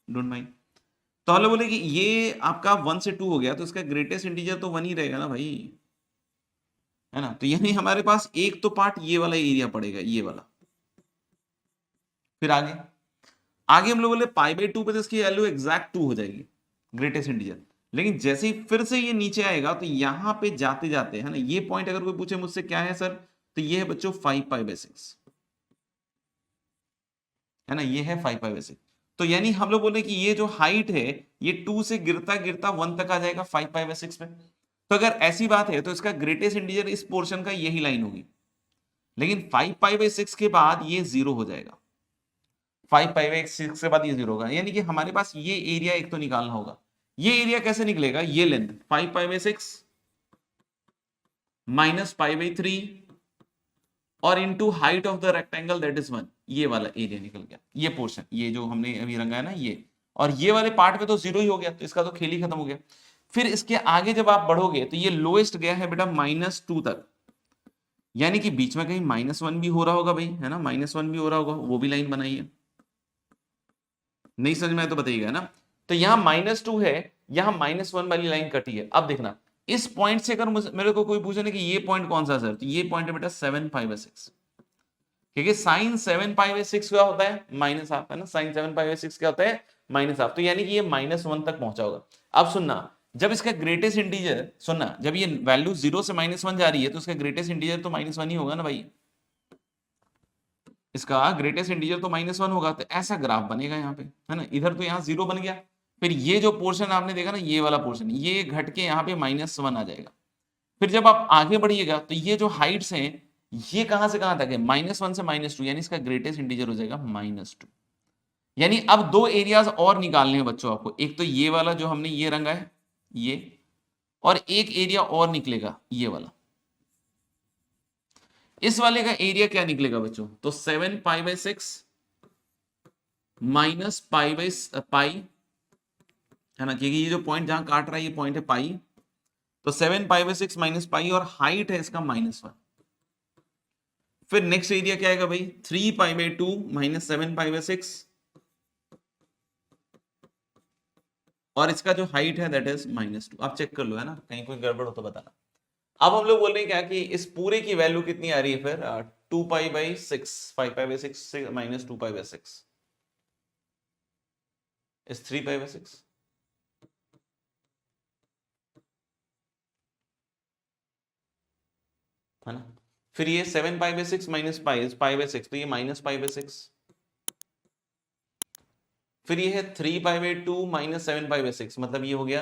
डोंट माइंड। तो हम लोग बोले कि ये आपका 1 से 2 हो गया, तो इसका ग्रेटेस्ट इंटीजर तो 1 ही रहेगा ना भाई, है ना। तो यानी हमारे पास एक तो पार्ट ये वाला एरिया पड़ेगा, ये वाला। फिर आगे आगे हम लोग बोले पाई बाई 2 पे तो इसकी वैल्यू एग्जैक्ट 2 हो जाएगी, ग्रेटेस्ट इंटीजर। लेकिन जैसे ही फिर से ये नीचे आएगा, तो यहां पे जाते जाते, है ना, ये पॉइंट अगर कोई पूछे मुझसे क्या है सर, तो ये है बच्चों 5 पाई बाई 6, है ना, ये है 5 पाई बाई 6। तो यानी हम लोग बोले कि ये जो हाइट है, ये 2 से गिरता गिरता 1 तक आ जाएगा 5 पाई बाई 6 पे। तो अगर ऐसी बात है, तो इसका ग्रेटेस्ट इंटीजर इस पोर्शन का यही लाइन होगी। लेकिन 5 पाई बाई 6 के बाद ये 0 हो जाएगा, 5 पाई बाई 6 के बाद ये 0 होगा। यानी कि हमारे पास ये एरिया एक तो निकालना होगा। ये एरिया कैसे निकलेगा, ये length 5 pi by 6 minus pi by 3 और into height of the rectangle that is 1, ये वाला एरिया निकल गया, ये पोर्शन, ये जो हमने अभी रंगा है ना ये, और ये वाले पार्ट में तो 0 ही हो गया, तो इसका तो खेल ही खत्म हो गया। फिर इसके आगे जब आप बढ़ोगे, तो ये लोएस्ट गया है बेटा -2 तक, यानी कि बीच में कहीं -1 भी हो रहा होगा भाई, है ना, -1 भी हो रहा होगा, वो भी लाइन बनाइए। नहीं समझ में आया तो बताइएगा ना। तो यहां -2 है, यहां -1 वाली लाइन कटी है। अब देखना, इस पॉइंट से अगर मेरे को कोई पूछे ना कि ये पॉइंट कौन सा सर, तो ये पॉइंट है बेटा 7 5 6, क्योंकि साइन 7 पाई/6 क्या होता है, माइनस हाफ, है ना। साइन 7 पाई/6 क्या होता है, माइनस हाफ। तो यानी कि ये -1 तक पहुंचा होगा। अब सुनना, जब इसका ग्रेटेस्ट इंटीजर, सुनना, जब ये वैल्यू 0 से -1 जा रही है तो इसका ग्रेटेस्ट इंटीजर तो -1 ही होगा ना भाई। इसका ग्रेटेस्ट इंटीजर तो -1 होगा, तो ऐसा ग्राफ बनेगा यहाँ पे, है ना। इधर तो यहाँ 0 बन गया, फिर ये जो पोर्शन आपने देखा ना, ये वाला पोर्शन, ये घट के यहाँ पे -1 आ जाएगा। फिर जब आप आगे बढ़िएगा तो ये जो हाइट्स हैं, ये कहां से कहां तक है, -1 से -2, यानी इसका ग्रेटेस्ट इंटीजर हो जाएगा -2। यानी अब दो एरियाज और निकालने हैं बच्चों आपको, एक तो ये वाला जो हमने ये रंगा है ये, और एक एरिया और निकलेगा ये वाला। इस वाले का एरिया क्या निकलेगा बच्चों, तो 7 पाई/6 माइनस पाई, है ना, क्योंकि ये जो पॉइंट जहां काट रहा है ये पॉइंट है पाई। तो 7 पाई/6 माइनस पाई, और हाइट है इसका -1। फिर नेक्स्ट एरिया क्या आएगा भाई, 3 पाई/2 माइनस 7 पाई/6, और इसका जो हाइट है दैट इज -2। आप चेक कर लो, है ना, कहीं कोई गड़बड़ हो तो बताना। अब हम लोग बोल रहे हैं क्या कि इस पूरे की वैल्यू कितनी आ रही है फिर, 2 पाई/6, 5 पाई/6 माइनस 2 पाई/6 इज 3 पाई/6, है ना। फिर ये 7 पाई/6 माइनस पाई/6, तो ये -पाई/6। फिर ये है 3 पाई/2 माइनस 7 पाई/6, मतलब ये हो गया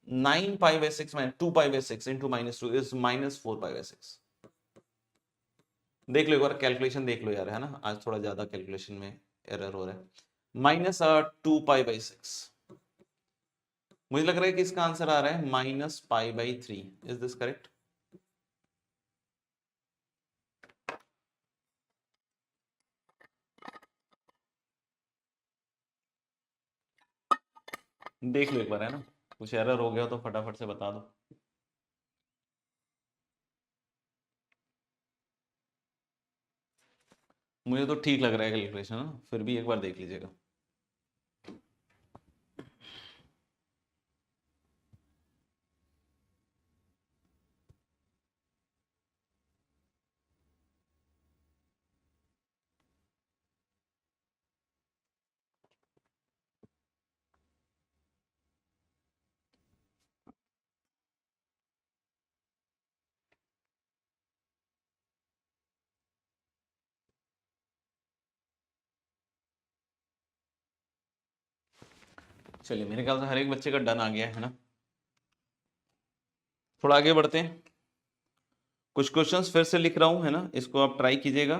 9 पाई/6 माइनस 2 पाई/6 इंटू -2 इज -4 पाई/6। देख लो एक बार, कैलकुलेशन देख लो यार, है ना, आज थोड़ा ज्यादा कैलकुलेशन में एरर हो रहा है। -2 पाई/6, मुझे लग रहा है कि इसका आंसर आ रहा है -पाई/3। Is this correct? देख लो एक बार, है ना, कुछ एरर हो गया हो तो फटाफट से बता दो। मुझे तो ठीक लग रहा है कैलकुलेशन, ना, फिर भी एक बार देख लीजिएगा। चलिए, मेरे ख्याल से हर एक बच्चे का डन आ गया है ना। थोड़ा आगे बढ़ते हैं, कुछ क्वेश्चंस फिर से लिख रहा हूं, है ना, इसको आप ट्राई कीजिएगा,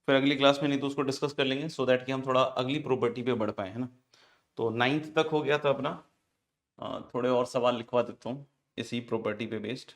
फिर अगली क्लास में नहीं तो उसको डिस्कस कर लेंगे, सो दैट कि हम थोड़ा अगली प्रॉपर्टी पे बढ़ पाए, है ना। तो 9th तक हो गया था अपना। थोड़े और सवाल लिखवा देता हूँ इसी प्रॉपर्टी पे बेस्ड।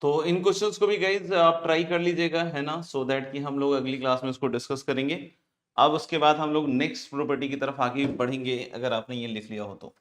तो इन क्वेश्चंस को भी गाइज आप ट्राई कर लीजिएगा, है ना, सो दैट कि हम लोग अगली क्लास में इसको डिस्कस करेंगे। अब उसके बाद हम लोग नेक्स्ट प्रॉपर्टी की तरफ आगे बढ़ेंगे, अगर आपने ये लिख लिया हो तो।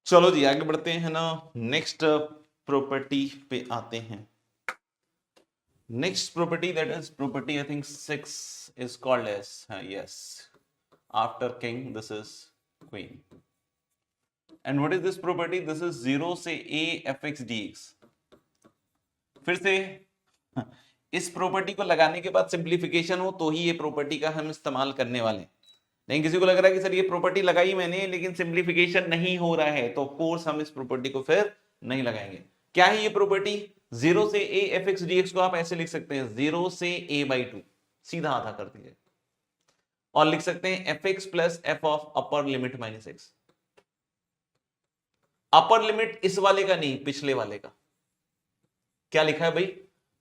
चलो जी आगे बढ़ते हैं ना, नेक्स्ट प्रॉपर्टी पे आते हैं। Next property, that is property I think 6 is called as yes, after king this is queen, and what is this property? This is 0 से a fx dx। फिर से इस प्रॉपर्टी को लगाने के बाद सिंप्लीफिकेशन हो तो ही ये प्रॉपर्टी का हम इस्तेमाल करने वाले हैं। नहीं किसी को लग रहा है कि सर ये प्रॉपर्टी लगाई मैंने लेकिन सिंप्लीफिकेशन नहीं हो रहा है, तो ऑफ कोर्स हम इस प्रॉपर्टी को फिर नहीं लगाएंगे। क्या है ये प्रॉपर्टी? 0 से a fx dx को आप ऐसे लिख सकते हैं 0 से a/2, सीधा आधा कर दीजिए, और लिख सकते हैं fx plus f of upper limit minus x. Upper limit इस वाले का नहीं, पिछले वाले का। क्या लिखा है भाई?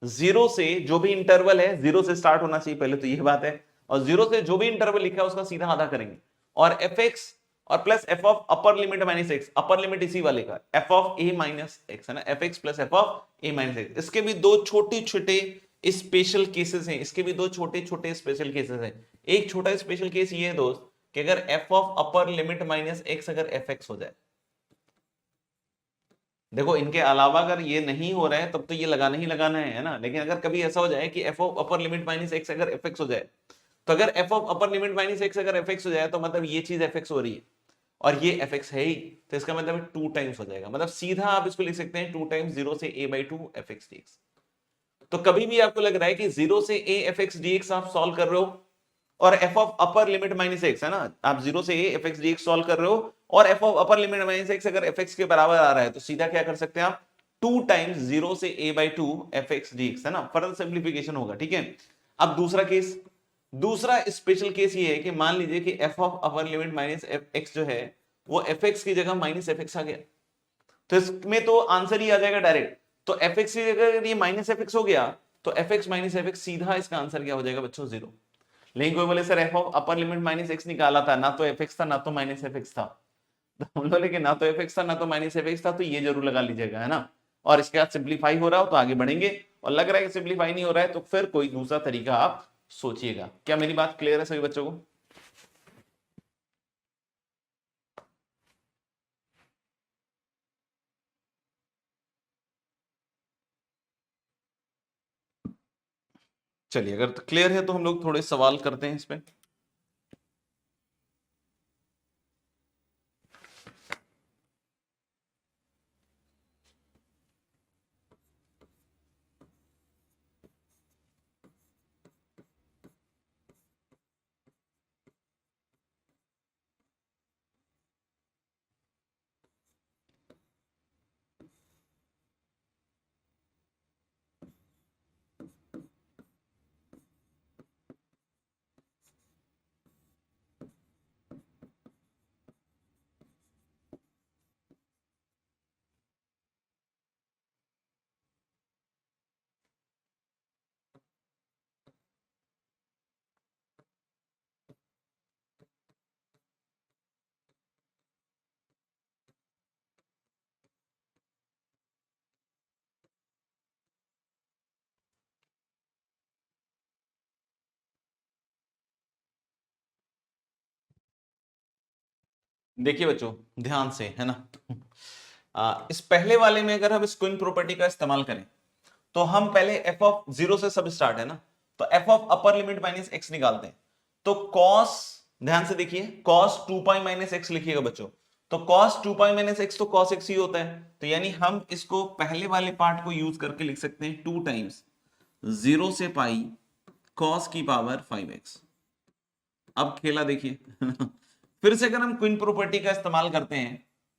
0 से जो भी इंटरवल है 0 से स्टार्ट होना चाहिए पहले तो ये बात है, और 0 से जो भी इंटरवल लिखा है उसका सीधा आधा करेंगे, और fx और plus f of upper limit minus x, upper limit इसी वाले का f of a minus x है ना, fx plus f of a minus x. इसके भी दो छोटे छोटे स्पेशल केसेस हैं, इसके भी दो छोटे छोटे स्पेशल केसेस हैं। एक छोटा स्पेशल केस ये है दोस्त कि अगर f of upper limit minus x अगर fx हो जाए, देखो इनके अलावा अगर ये नहीं हो रहा है तब तो ये लगाना ही लगाना है ना, लेकिन अगर कभी ऐसा हो जाए कि f of upper limit minus x अगर fx हो जाए, तो अगर f of upper limit minus x अगर fx हो जाए तो मतलब ये चीज fx हो रही है और ये fx है ही, तो इसका मतलब 2 टाइम्स हो जाएगा। मतलब सीधा आप इसको लिख सकते हैं 2 टाइम्स 0 से a/2 fx dx। तो कभी भी आपको लग रहा है कि 0 से a fx dx आप सॉल्व कर रहे हो और f of upper limit minus x है ना, आप 0 से a fx dx सॉल्व कर रहे हो और f of upper limit minus x अगर fx के बराबर आ रहा है तो सीधा क्या कर सकते हैं आप, 2 टाइम्स 0 से a/2 fx dx है ना, फर्दर सिंप्लीफिकेशन होगा। ठीक है, अब दूसरा केस, दूसरा स्पेशल केस ये है कि मान लीजिए कि f of upper limit minus x जो है वो fx की जगह माइनस fx आ गया, तो इसमें तो आंसर ही आ जाएगा डायरेक्ट। तो fx की जगह अगर ये माइनस fx हो गया तो fx माइनस fx सीधा इसका आंसर क्या हो जाएगा बच्चों, 0। लेकिन कोई बोले sir f of upper limit minus x निकाला था, ना तो fx था ना तो माइनस fx था, तो हम बोले कि ना तो fx था ना तो माइनस fx था, तो ये जरूर लगा लीजिएगा, है ना। और इसके बाद सिंप्लीफाई हो रहा हो तो आगे बढ़ेंगे, और लग रहा है कि सिंप्लीफाई नहीं हो रहा है तो फिर कोई दूसरा तरीका आप सोचिएगा। क्या मेरी बात क्लियर है सभी बच्चों को? चलिए अगर क्लियर है तो हम लोग थोड़े सवाल करते हैं इस पे। देखिए बच्चों ध्यान से, है ना, इस पहले वाले में अगर हम स्क्विन प्रॉपर्टी का इस्तेमाल करें तो हम पहले एफ ऑफ जीरो से सब स्टार्ट है ना, तो F of upper limit minus x निकालते हैं। तो कॉस, ध्यान से देखिए, कॉस 2 पाई माइनस एक्स लिखिएगा बच्चों। तो कॉस 2 पाई माइनस एक्स तो कॉस एक्स ही होता है, तो यानी हम इसको पहले वाले पार्ट को यूज करके लिख सकते हैं 2 टाइम्स 0 से पाई कॉस की पावर 5x। अब खेला देखिए फिर से अगर हम क्वीन प्रॉपर्टी का इस्तेमाल करते हैं,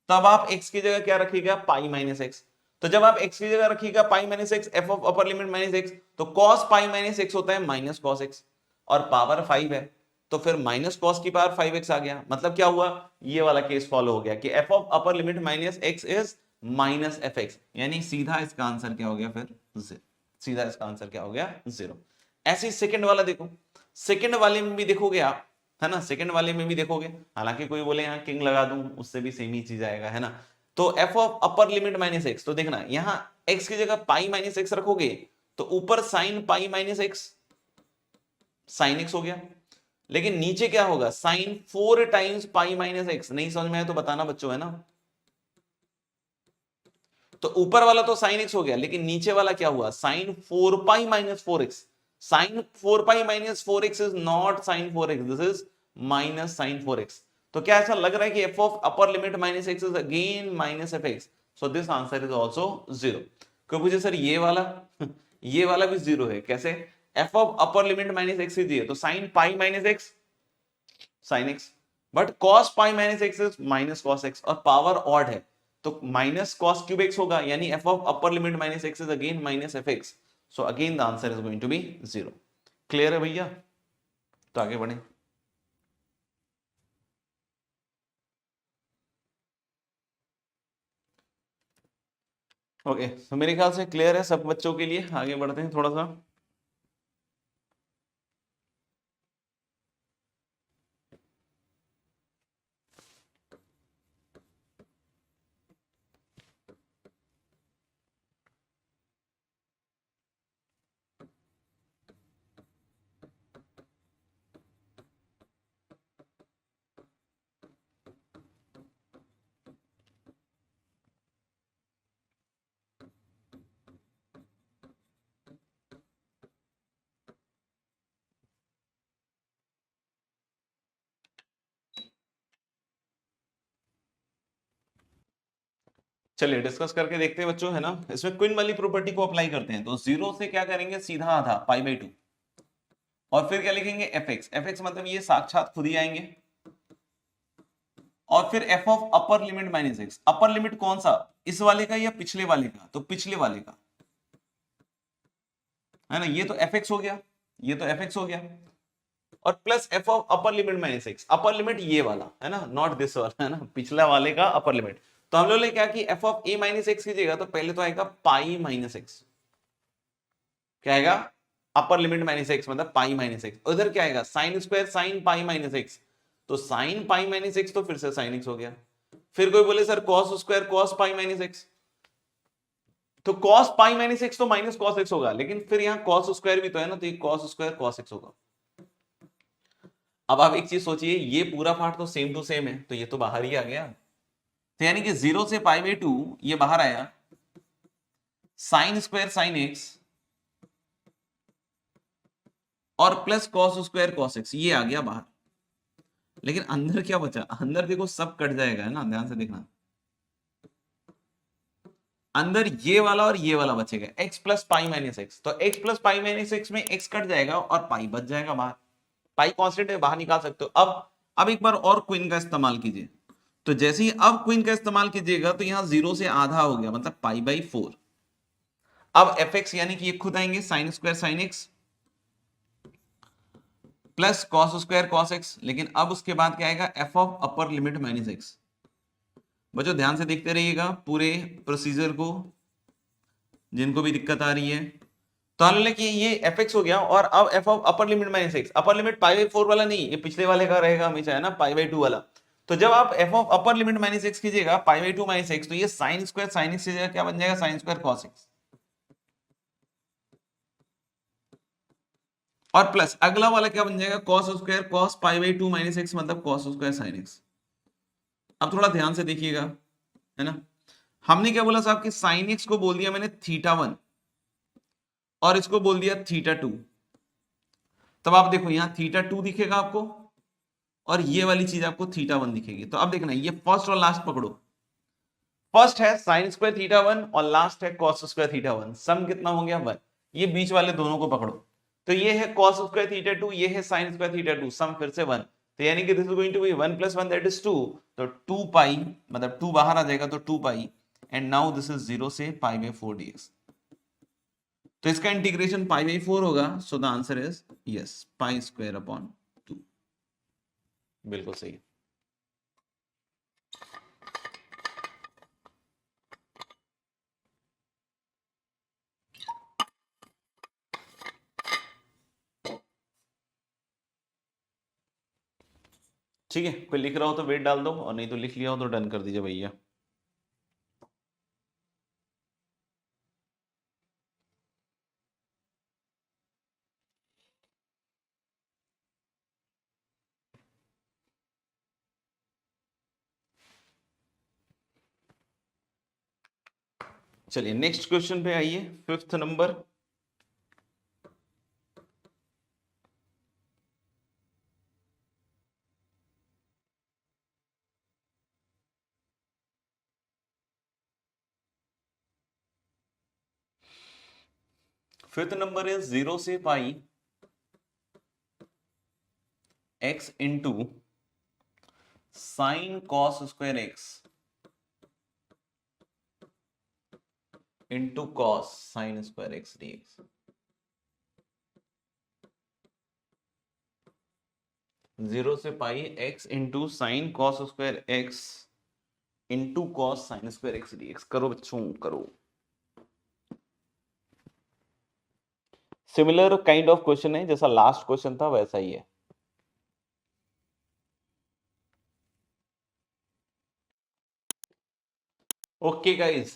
तब आप x की जगह क्या रखिएगा, पाई माइनस एक्स। तो जब आप x की जगह रखिएगा पाई minus x, F of upper limit minus x, तो कॉस पाई माइनस एक्स होता है माइनस कॉस एक्स, और पावर 5 है, तो फिर माइनस कॉस की पावर 5x आ गया। मतलब क्या हुआ, ये वाला केस फॉलो हो गया कि f of upper limit minus x is minus f x, यानी सीधा इसका आंसर क्या हो गया फिर 0। सीधा इसका आंसर क्या हो गया 0। ऐसे ही सेकंड वाला देखो, सेकंड वाले में भी देखोगे आप, है ना, सेकंड वाले में भी देखोगे, हालांकि कोई बोले यहाँ किंग लगा दूं, उससे भी सेम ही चीज आएगा, है ना। तो F of upper limit minus x, तो देखना यहाँ एक्स की जगह पाई माइनस एक्स रखोगे, तो ऊपर sine pi minus x, sine x हो गया। लेकिन नीचे क्या होगा, sine 4 times pi minus x. नहीं समझ में आया तो बताना बच्चों, है ना। तो ऊपर वाला तो साइन एक्स हो गया, लेकिन नीचे वाला क्या हुआ, sine 4 pi minus 4x। Sine 4 pi minus 4x is not sine 4x, this is minus sine 4x। तो क्या ऐसा लग रहा है कि f of upper limit minus x is again minus f x, so this answer is also 0। क्यों पूछे सर ये वाला ये वाला भी 0 है, कैसे, f of upper limit minus x ही दिए, तो sine pi minus x sine x, but cos pi minus x is minus cos x, और पावर ऑड है, तो माइनस कॉस क्यूब एक्स होगा, यानी f of upper limit minus x is again minus f x, so again the answer is going to be 0। Clear है भैया, तो आगे बढ़े। ओके, तो मेरे ख्याल से क्लियर है सब बच्चों के लिए, आगे बढ़ते हैं थोड़ा सा। चलिए डिस्कस करके देखते हैं बच्चों, है ना। इसमें क्विन वाली प्रॉपर्टी को अप्लाई करते हैं, तो 0 से क्या करेंगे, सीधा आधा पाई बाई 2, और फिर क्या लिखेंगे, एफ एक्स। एफ एक्स मतलब ये साक्षात खुद ही आएंगे, और फिर F of upper limit minus x. Upper limit कौन सा, इस वाले का या पिछले वाले का, तो पिछले वाले का, है ना। ये तो एफ एक्स हो गया, ये तो एफ एक्स हो गया, और plus f of upper limit minus x. Upper limit ये वाला है ना, नॉट दिस वाला, है ना, पिछला वाले का अपर लिमिट। तो हम लोग ने क्या कि f of A minus x कीजिएगा, तो पहले तो आएगा पाई माइनस एक्स, क्या आएगा, अपर लिमिट माइनस एक्स मतलब पाई माइनस एक्स। उधर क्या आएगा, sine square sine pi minus x, तो साइन पाई माइनस एक्स तो फिर से साइन एक्स हो गया। फिर कोई बोले sir cos square cos pi minus x, तो कॉस पाई माइनस एक्स तो माइनस कॉस एक्स होगा, लेकिन फिर यहाँ कॉस स्क्वायर भी तो है ना, तो ये कॉस स्क्वायर कॉस एक्स होगा। अब आप एक चीज सोचिए, ये पूरा पार्ट तो सेम टू सेम है, तो ये तो बाहर ही आ गया, तो यानी कि 0 से पाई बाई 2 ये बाहर आया, साइन स्क्वायर साइन एक्स और plus cos square cos x, ये आ गया बाहर। लेकिन अंदर क्या बचा, अंदर देखो सब कट जाएगा, है ना, ध्यान से देखना, अंदर ये वाला और ये वाला बचेगा, x plus pi minus x. तो x plus pi minus x में x कट जाएगा और पाई बच जाएगा बाहर, पाई कांस्टेंट है, बाहर निकाल सकते हो। अब एक बार और क्वीन का इस्तेमाल कीजिए, तो जैसे ही अब क्वीन का इस्तेमाल कीजिएगा, तो यहां 0 से आधा हो गया, मतलब पाई बाई 4। अब एफ एक्स यानी कि ये खुद आएंगे, sine square sine x plus cos square cos x, लेकिन अब उसके बाद क्या आएगा, F of upper limit minus x. बच्चों ध्यान से देखते रहिएगा पूरे प्रोसीजर को, जिनको भी दिक्कत आ रही है। तो मान लें कि ये एफ एक्स हो गया, और अब F of upper limit minus x. Upper limit pi by 4 वाला नहीं, ये पिछले वाले का रहेगा हमेशा, है ना, पाई बाई 2 वाला। तो जब आप F of upper limit minus x कीजिएगा पाई बाई 2 माइनस एक्स, तो ये साइन स्क्वायर साइन एक्स की जगह क्या बन जाएगा, साइन स्क्वायर कॉस एक्स, और प्लस अगला वाला क्या बन जाएगा, cos square cos pi by 2 minus x, मतलब कॉस स्क्वायर साइन एक्स। अब थोड़ा ध्यान से देखिएगा, है ना, हमने क्या बोला साहब कि साइन एक्स को बोल दिया मैंने थीटा 1, और इसको बोल दिया थीटा 2, तब आप देखो यहां थीटा 2 दिखेगा आपको और ये वाली चीज आपको थीटा 1 दिखेगी। तो अब देखना ये फर्स्ट और लास्ट पकड़ो, फर्स्ट है साइन स्क्वायर थीटा 1 और लास्ट है कॉस स्क्वायर थीटा 1, सम कितना हो गया 1। ये बीच वाले दोनों को पकड़ो, तो ये है कॉस स्क्वायर थीटा 2, ये है साइन स्क्वायर थीटा 2, सम फिर से 1, तो यानी कि this is going to be 1 + 1 that is 2, तो 2 पाई मतलब 2 बाहर आ जाएगा तो 2 pi, and now this is 0 से π/4 dx। तो इसका इंटीग्रेशन π/4 होगा, so the answer is yes π²/2। बिल्कुल सही। ठीक है, कोई लिख रहा हो तो वेट डाल दो, और नहीं तो लिख लिया हो तो डन कर दीजिए भैया। चलिए नेक्स्ट क्वेश्चन पे आइए, 5th number. Fifth number is 0 से पाई x into sine cos square x into cos sine square x dx। 0 से पाई x into sine cos square x into cos sine square x dx। करो बच्चों करो। सिमिलर काइंड ऑफ क्वेश्चन है, जैसा लास्ट क्वेश्चन था वैसा ही है। ओके गाइस,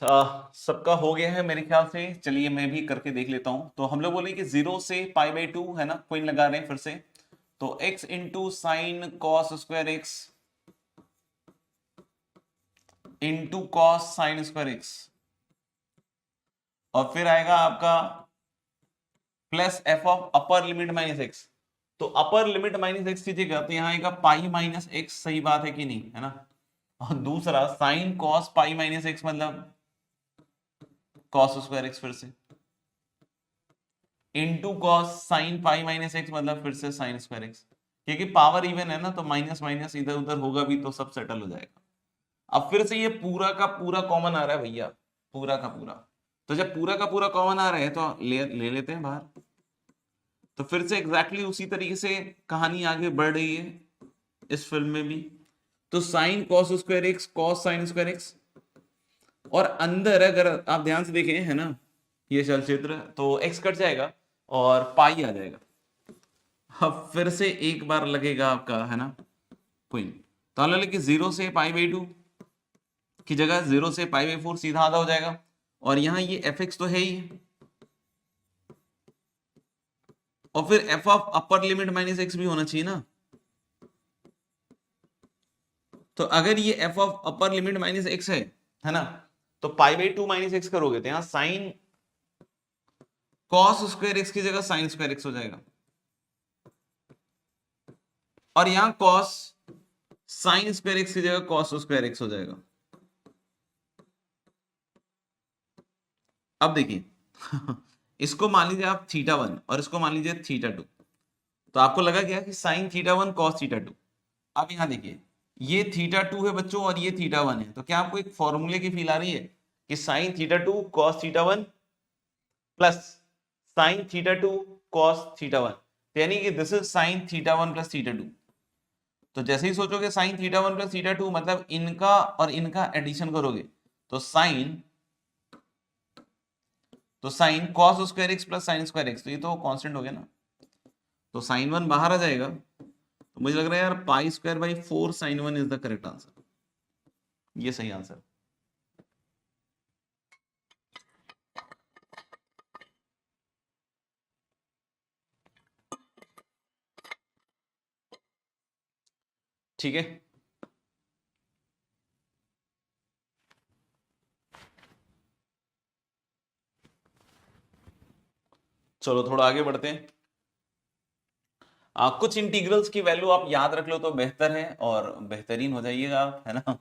सबका हो गया है मेरे ख्याल से। चलिए मैं भी करके देख लेता हूं। तो हम लोग बोले कि 0 से π/2 है ना, कोई लगा रहे हैं फिर से। तो x into sine cos square x into cos sine square x, और फिर आएगा आपका plus f of upper limit minus x. तो अपर लिमिट माइनस एक्स कीजिएगा तो यहाँ आएगा पाई माइनस एक्स, सही बात है कि नहीं, है ना। और दूसरा sine cos pi minus x मतलब कॉस स्क्वायर एक्स फिर से, into cos sine pi minus x मतलब फिर से साइन स्क्वायर एक्स। क्योंकि पावर इवन है ना, तो माइनस माइनस इधर उधर होगा भी तो सब सेटल हो जाएगा। अब फिर से ये पूरा का पूरा कॉमन आ रहा है भैया, पूरा का पूरा। तो जब पूरा का पूरा कॉमन आ रहा है तो ले लेते हैं बाहर। तो फिर से एग्जैक्टली उसी तरीके से कहानी आगे बढ़ रही है इस फिल्म में भी। तो sine cos square x cos sine square x, और अंदर अगर आप ध्यान से देखें है ना ये चल क्षेत्र, तो एक्स कट जाएगा और पाई आ जाएगा। अब फिर से एक बार लगेगा आपका, है ना, कोई। तो हम लोग 0 से π/2 की जगह 0 से π/4 सीधा आधा हो जाएगा, और यहाँ ये एफ एक्स तो है ही, और फिर F of upper limit minus x भी होना चाहिए ना। तो अगर ये F of upper limit minus x है ना, तो π/2 माइनस एक्स करोगे तो यहाँ साइन कॉस स्क्वायर एक्स की जगह साइन स्क्वायर एक्स हो जाएगा, और यहां कॉस साइन स्क्वायर एक्स की जगह कॉस स्क्वायर एक्स हो जाएगा। अब देखिए इसको मान लीजिए आप θ1 और इसको मान लीजिए θ2, तो आपको लगा क्या कि साइन θ1 कॉस θ2। अब यहां देखिए ये θ2 है बच्चों और ये θ1 है, तो क्या आपको एक फॉर्मूले की फील आ रही है कि sine θ2 cos θ1 plus sine θ2 cos θ1, यानी कि दिस इज साइन θ1 प्लस θ2। तो जैसे ही सोचोगे साइन θ1 प्लस θ2 मतलब इनका और इनका एडिशन करोगे, तो sine cos square x plus sign square x, तो ये तो कांस्टेंट हो गया ना, तो साइन 1 बाहर आ जाएगा। तो मुझे लग रहा है यार π²/4 sine 1 is the correct answer, ये सही आंसर। ठीक है, चलो थोड़ा आगे बढ़ते हैं। कुछ इंटीग्रल्स की वैल्यू आप याद रख लो तो बेहतर है और बेहतरीन हो जाइएगा आप, है ना।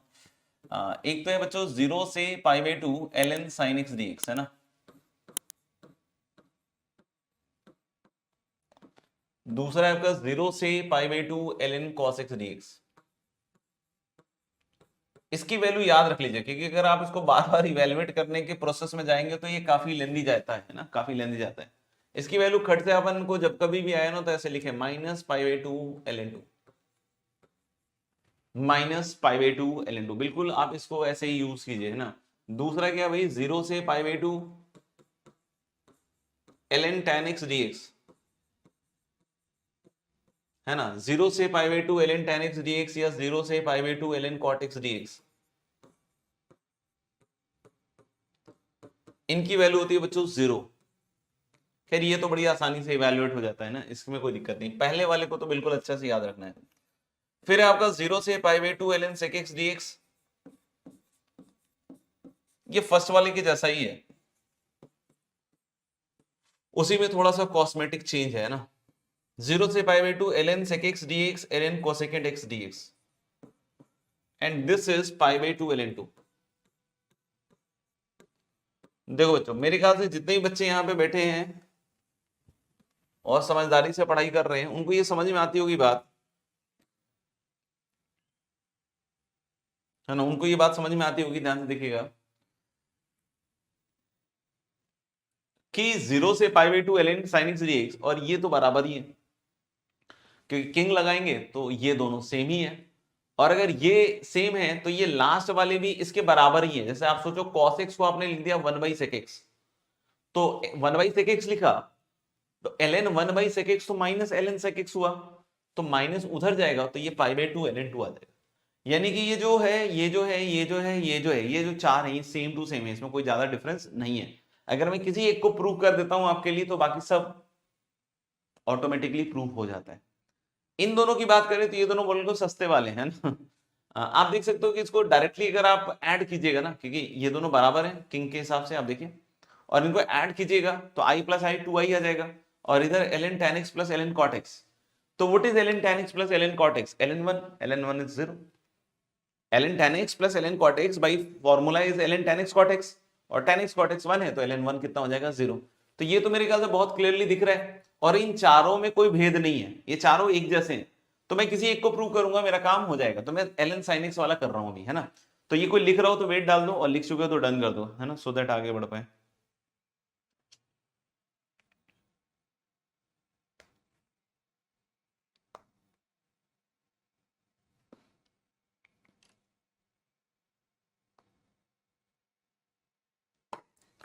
एक तो है बच्चों 0 से π/2 ln sin x dx, है ना। दूसरा है आपका 0 से π/2 ln cos x dx। इसकी वैल्यू याद रख लीजिए, क्योंकि अगर आप इसको बार बार इवेलुएट करने के प्रोसेस में जाएंगे तो ये काफी लेंदी जाता है ना, काफी लेंदी जाता है। इसकी वैल्यू खट से अपन को जब कभी भी आए ना तो ऐसे लिखे -π/2 ln 2, -π/2 ln 2, बिल्कुल आप इसको ऐसे ही यूज कीजिए, है ना। दूसरा क्या भाई 0 से π/2 ln tan x dx, है ना। 0 से π/2 ln tan x dx या 0 से π/2 ln cot x dx, इनकी वैल्यू होती है बच्चों 0। खैर ये तो बड़ी आसानी से इवैल्यूएट हो जाता है ना, इसमें कोई दिक्कत नहीं। पहले वाले को तो बिल्कुल अच्छा से याद रखना है। फिर है आपका 0 से π/2 ln sec x dx, ये फर्स्ट वाले के जैसा ही है, उसी में थोड़ा सा कॉस्मेटिक चेंज है ना। 0 से π/2 ln sec x dx ln cosecant x dx, and this is π/2 ln 2। देखो बच्चों, मेरे ख्याल से जितने भी बच्चे यहाँ पे बैठे हैं और समझदारी से पढ़ाई कर रहे हैं उनको ये समझ में आती होगी बात, है ना। उनको ये बात समझ में आती होगी, ध्यान से देखिएगा कि 0 से π/2 ln sin x dx और ये तो बराबर ही है, क्योंकि किंग लगाएंगे तो ये दोनों सेम ही है। और अगर ये सेम है तो ये लास्ट वाले भी इसके बराबर ही है। जैसे आप सोचो cos x को आपने लिख दिया 1/sec x, तो 1/sec x लिखा तो ln 1/sec x तो माइनस ln sec x हुआ, तो माइनस उधर जाएगा तो ये π/2 ln 2 आ जाएगा। यानी कि ये जो है ये जो है ये जो है ये जो है ये जो चार है ये सेम टू सेम है, इसमें कोई ज्यादा डिफरेंस नहीं है। अगर मैं किसी एक को प्रूव कर देता हूं आपके लिए तो बाकी सब ऑटोमेटिकली प्रूव हो जाता है। इन दोनों की बात करें तो ये दोनों बिल्कुल सस्ते वाले हैं ना। आप देख सकते हो कि इसको डायरेक्टली अगर आप ऐड कीजिएगा ना, क्योंकि ये दोनों बराबर हैं किंग के हिसाब से, आप देखिए, और इनको ऐड कीजिएगा तो i + i 2i आ जाएगा, और इधर ln tan x + ln cot x। तो what is ln tan x + ln cot x? ln 1 is 0। ln tan x + ln cot x by formula is ln tan x cot x, और tan x cot x 1 है तो ln 1 कितना हो जाएगा 0। तो ये तो मेरे ख्याल से बहुत क्लियरली दिख रहा है, और इन चारों में कोई भेद नहीं है, ये चारों एक जैसे हैं। तो मैं किसी एक को प्रूव करूंगा मेरा काम हो जाएगा, तो मैं ln sin x वाला कर रहा हूं अभी, है ना। तो ये कोई लिख रहा हो तो वेट डाल दो, और लिख चुके हो तो डन कर दो, है ना, सो दैट आगे बढ़ पाए।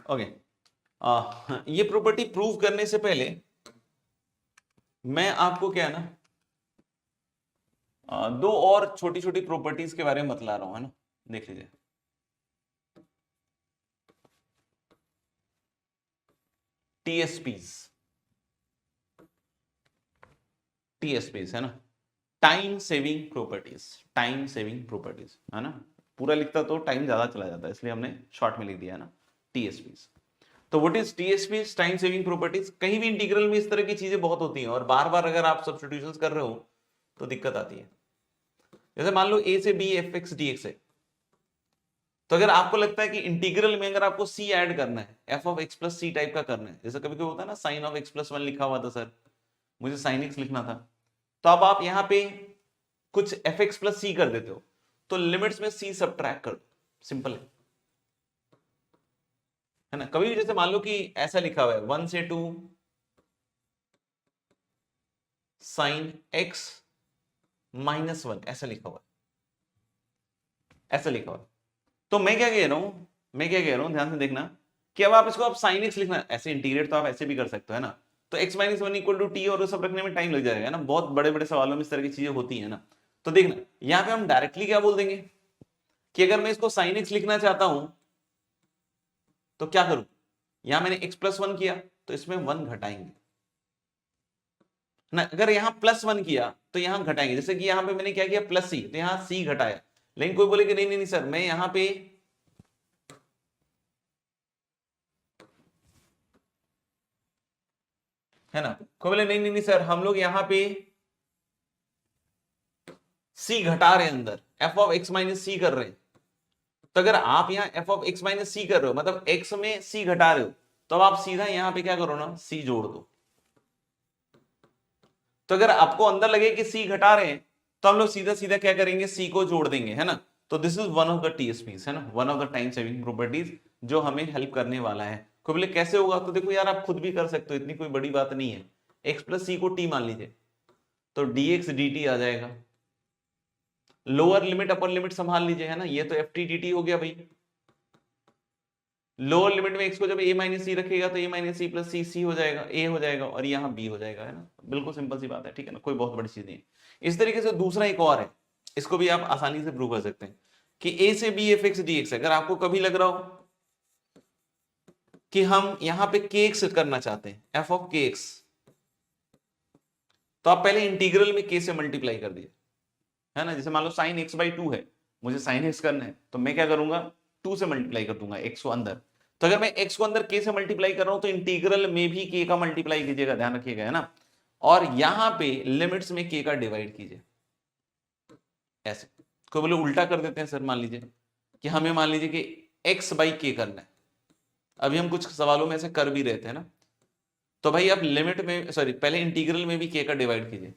ओके, ये प्रॉपर्टी प्रूव करने से पहले मैं आपको क्या है ना दो और छोटी छोटी प्रॉपर्टीज के बारे में बतला रहा हूं, है ना। देख लीजिए, टीएसपीज, टीएसपीज है ना, time saving properties, time saving properties, है ना। पूरा लिखता तो टाइम ज्यादा चला जाता है, इसलिए हमने शॉर्ट में लिख दिया, है ना, टीएसपीज। तो what is TSPs? Time saving properties. कहीं भी इंटीग्रल में इस तरह की चीजें बहुत होती हैं, और बार बार अगर आप सब्स्टिट्यूशंस कर रहे हो तो दिक्कत आती है। जैसे मान लो a से b f(x) dx है, तो अगर आपको लगता है कि इंटीग्रल में अगर आपको c ऐड करना है, f(x + c) टाइप का करना है, जैसे कभी कभी होता है ना sin of x + 1 लिखा हुआ था सर, मुझे sin x लिखना था, तो अब आप यहाँ पे कुछ fx + c कर देते हो, तो लिमिट्स में c सब्ट्रैक्ट कर दो, सिंपल है ना। कभी भी जैसे मान लो कि ऐसा लिखा हुआ है 1 से 2 sin x - 1, ऐसा लिखा हुआ है, ऐसा लिखा हुआ है। तो मैं क्या कह रहा हूं, मैं क्या कह रहा हूं, ध्यान से देखना कि अब आप इसको आप sin x लिखना, ऐसे इंटीग्रेट तो आप ऐसे भी कर सकते हो, है ना। तो x - 1 = t, और वो सब रखने में टाइम लग जाएगा ना, बहुत बड़े बड़े सवालों में इस तरह की चीजें होती है ना। तो देखना यहां पे हम डायरेक्टली क्या बोल देंगे कि अगर मैं इसको sin x लिखना चाहता हूं तो क्या करूं, यहां मैंने x + 1 किया तो इसमें 1 घटाएंगे ना, अगर यहां +1 किया तो यहां घटाएंगे। जैसे कि यहां पे मैंने क्या किया +c, तो यहां c घटाया। लेकिन कोई बोले कि नहीं नहीं नहीं सर, मैं यहां पे है ना। कोई बोले नहीं नहीं नहीं सर, हम लोग यहाँ पे c घटा रहे हैं, अंदर f ऑफ x माइनस सी कर रहे हैं। तो अगर आप यहाँ f ऑफ x माइनस सी कर रहे हो, मतलब x में c घटा रहे हो, तो अब आप सीधा यहाँ पे क्या करो ना, c जोड़ दो। तो अगर आपको अंदर लगे कि c घटा रहे हैं, तो हम लोग सीधा सीधा क्या करेंगे, c को जोड़ देंगे, है ना। तो this is one of the TSPs, है ना, one of the time saving properties जो हमें हेल्प करने वाला है। कोई बोले कैसे होगा, तो देखो यार आप खुद भी कर सकते हो, इतनी कोई बड़ी बात नहीं है। x प्लस सी को t मान लीजिए, तो dx dt आ जाएगा। लोअर लिमिट अपर लिमिट संभाल लीजिए, है ना, ये तो एफ टी डी टी हो गया भाई। लोअर लिमिट में x को जब a माइनस सी रखेगा तो a माइनस सी प्लस सी सी हो जाएगा, a हो जाएगा, और यहाँ b हो जाएगा, है ना। बिल्कुल सिंपल सी बात है, ठीक है ना, कोई बहुत बड़ी चीज नहीं है। इस तरीके से दूसरा एक और है, इसको भी आप आसानी से प्रूव कर सकते हैं कि a से b F x d x. अगर आपको कभी लग रहा हो कि हम यहाँ पे kx करना चाहते हैं, f ऑफ kx, तो आप पहले इंटीग्रल में k से मल्टीप्लाई कर दीजिए, है ना। जैसे मान लो साइन x बाई 2 है, मुझे साइन x करना है, तो मैं क्या करूंगा, 2 से मल्टीप्लाई कर दूंगा x को अंदर। तो अगर मैं x को अंदर k से मल्टीप्लाई कर रहा हूं, तो इंटीग्रल में भी k का मल्टीप्लाई कीजिएगा, ध्यान रखिएगा, है ना। और यहां पे लिमिट्स में k का डिवाइड कीजिए, ऐसे। कोई बोले उल्टा कर देते हैं सर, मान लीजिए कि हमें मान लीजिए कि x बाई k करना है। अभी हम कुछ सवालों में ऐसे कर भी रहे थे ना, तो भाई आप लिमिट में, सॉरी, पहले इंटीग्रल में भी k का डिवाइड कीजिए,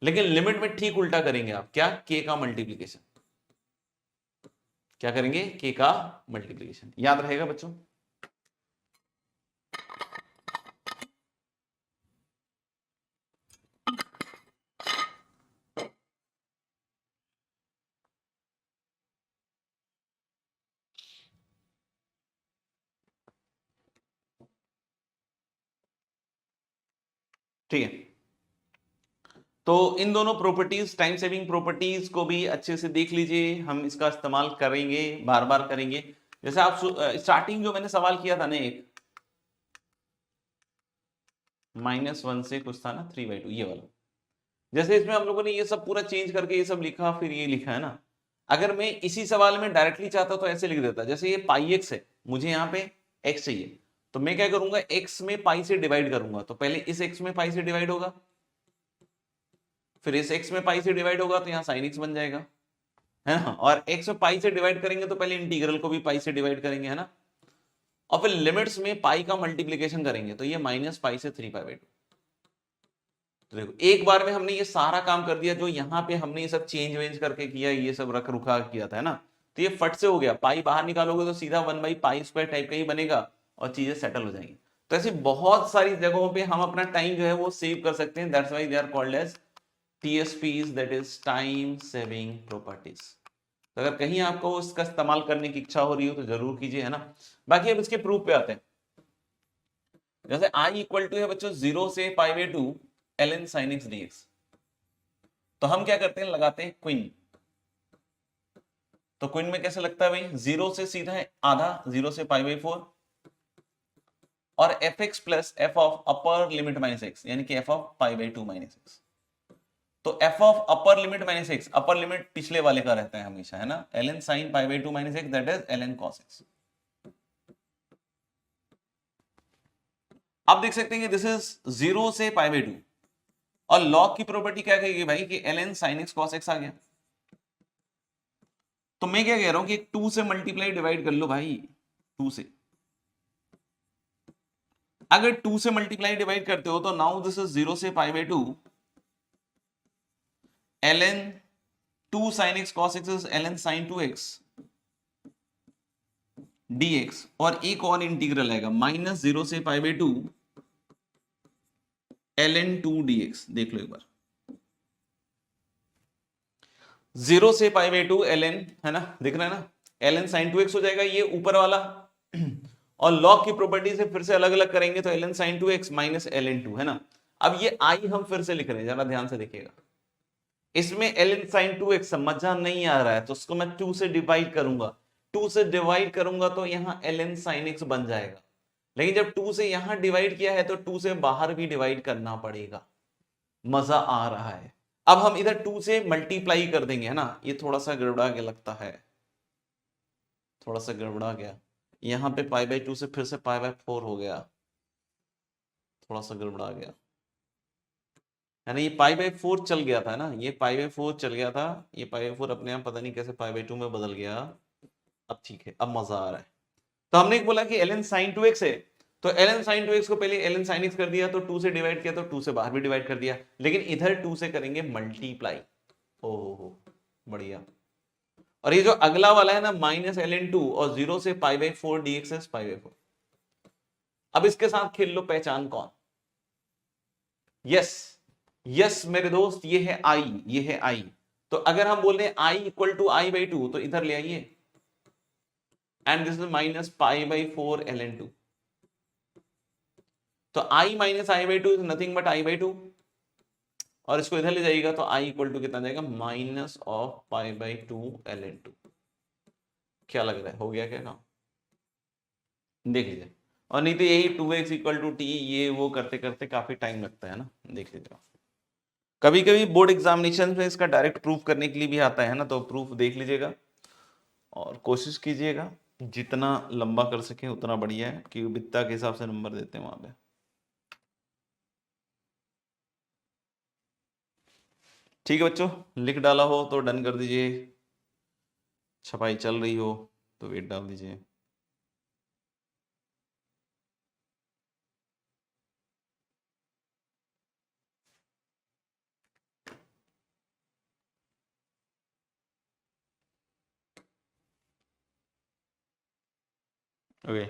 लेकिन लिमिट में ठीक उल्टा करेंगे आप, क्या, k का मल्टीप्लीकेशन। क्या करेंगे, k का मल्टीप्लीकेशन। याद रहेगा बच्चों। ठीक है, तो इन दोनों प्रॉपर्टीज, टाइम सेविंग प्रॉपर्टीज को भी अच्छे से देख लीजिए, हम इसका इस्तेमाल करेंगे, बार बार करेंगे। जैसे आप स्टार्टिंग जो मैंने सवाल किया था ना, एक -1 से कुछ था ना 3/2, ये वाला। जैसे इसमें हम लोगों ने ये सब पूरा चेंज करके ये सब लिखा, फिर ये लिखा, है ना। अगर मैं इसी सवाल में डायरेक्टली चाहता तो ऐसे लिख देता, जैसे ये पाई एक्स है, मुझे यहाँ पे x चाहिए, तो मैं क्या करूंगा, x में पाई से डिवाइड करूंगा, तो पहले इस x में पाई से डिवाइड होगा, फिर इस x में पाई से डिवाइड होगा, तो यहाँ साइन x बन जाएगा, है ना। और x में पाई से डिवाइड करेंगे तो पहले इंटीग्रल को भी पाई से डिवाइड करेंगे, है ना। और फिर लिमिट्स में पाई का मल्टीप्लीकेशन करेंगे, तो ये -पाई से 3/2। तो देखो एक बार में हमने ये सारा काम कर दिया, जो यहाँ पे हमने ये सब चेंज वेंज करके किया, ये सब रख रुखा किया था, है ना। तो ये फट से हो गया, पाई बाहर निकालोगे तो सीधा 1/पाई² टाइप का ही बनेगा, और चीजें सेटल हो जाएंगी। तो ऐसी बहुत सारी जगहों पे हम अपना टाइम जो है वो सेव कर सकते हैं, that's why they are called as TSPs, that is time saving properties. तो अगर कहीं आपको इसका इस्तेमाल करने की इच्छा हो रही हो तो जरूर कीजिए, है ना। बाकी अब इसके प्रूफ पे आते हैं। जैसे i इक्वल टू है बच्चों 0 से π/2 ln sin x dx, तो हम क्या करते हैं, लगाते हैं क्विन। तो क्विन में कैसे लगता है भाई, 0 से सीधा है आधा, 0 से π/4, और fx plus f of upper limit minus x, यानी कि f ऑफ π/2 माइनस x। तो f of upper limit minus x, upper limit पिछले वाले का रहता है हमेशा, है ना, ln sin π/2 minus x, that is ln cos x। आप देख सकते हैं कि दिस इज 0 से π/2, और लॉग की प्रॉपर्टी क्या कहेगी भाई, कि ln sin x cos x आ गया। तो मैं क्या कह रहा हूं कि 2 से मल्टीप्लाई डिवाइड कर लो भाई, 2 से। अगर 2 से मल्टीप्लाई डिवाइड करते हो तो नाउ दिस इज 0 से π/2 ln 2 sin x cos x is ln sin 2x dx, और एक और इंटीग्रल आएगा -0 से π/2 ln 2 dx। देख लो एक बार, 0 से π/2 ln, है ना, दिख रहा है ना, ln sin 2x हो जाएगा ये ऊपर वाला, और log की प्रॉपर्टी से फिर से अलग अलग करेंगे तो ln sin 2x minus ln 2, है ना। अब ये i हम फिर से लिख रहे हैं, जरा ध्यान से देखिएगा। इसमें ln sin 2x समझा नहीं आ रहा है, तो उसको मैं 2 से डिवाइड करूंगा, 2 से डिवाइड करूंगा तो यहाँ ln sin x बन जाएगा। लेकिन जब 2 से यहां डिवाइड किया है तो 2 से बाहर भी डिवाइड करना पड़ेगा। मजा आ रहा है। अब हम इधर 2 से मल्टीप्लाई कर देंगे, है ना। ये थोड़ा सा गड़बड़ा के लगता है, थोड़ा सा गड़बड़ा गया, यहां पे π/2 से फिर से π/4 हो गया, थोड़ा सा गड़बड़ा गया, यानी ये पाई बाई 4 चल गया था ना, ये पाई बाई 4 चल गया था, ये पाई बाई 4 अपने आप पता नहीं कैसे पाई बाई 2 में बदल गया। अब ठीक है, अब मजा आ रहा है। तो हमने बोला कि ln sin 2x है, तो ln sin 2x को पहले ln sin x कर दिया, तो 2 से डिवाइड किया तो 2 से बाहर भी डिवाइड कर दिया, लेकिन इधर 2 से करेंगे मल्टीप्लाई। ओहो बढ़िया। और ये जो अगला वाला है ना माइनस ln2 और 0 से पाई बाई 4 dx है पाई बाई 4। अब इसके साथ खेल लो, पहचान कौन। यस यस मेरे दोस्त, ये है i, ये है i। तो अगर हम बोल रहे हैं i equal to i by 2, तो इधर ले आइए, and this is minus pi by 4 ln2। तो i minus i by 2 is nothing but i by 2, और इसको इधर ले जाइएगा तो i इक्वल टू कितना जाएगा, minus of pi by 2 ln2। क्या लग रहा है, हो गया क्या काम, देख लीजिए। और नहीं तो यही 2x इक्वल टू टी, ये वो करते करते काफी टाइम लगता है ना, देख लीजिए। कभी कभी बोर्ड एग्जामिनेशन में इसका डायरेक्ट प्रूफ करने के लिए भी आता है ना, तो प्रूफ देख लीजिएगा और कोशिश कीजिएगा जितना लंबा कर सके उतना बढ़िया है, कि वित्ता के हिसाब से नंबर देते हैं वहां पे। ठीक है बच्चों, लिख डाला हो तो डन कर दीजिए, छपाई चल रही हो तो वेट डाल दीजिए। ओके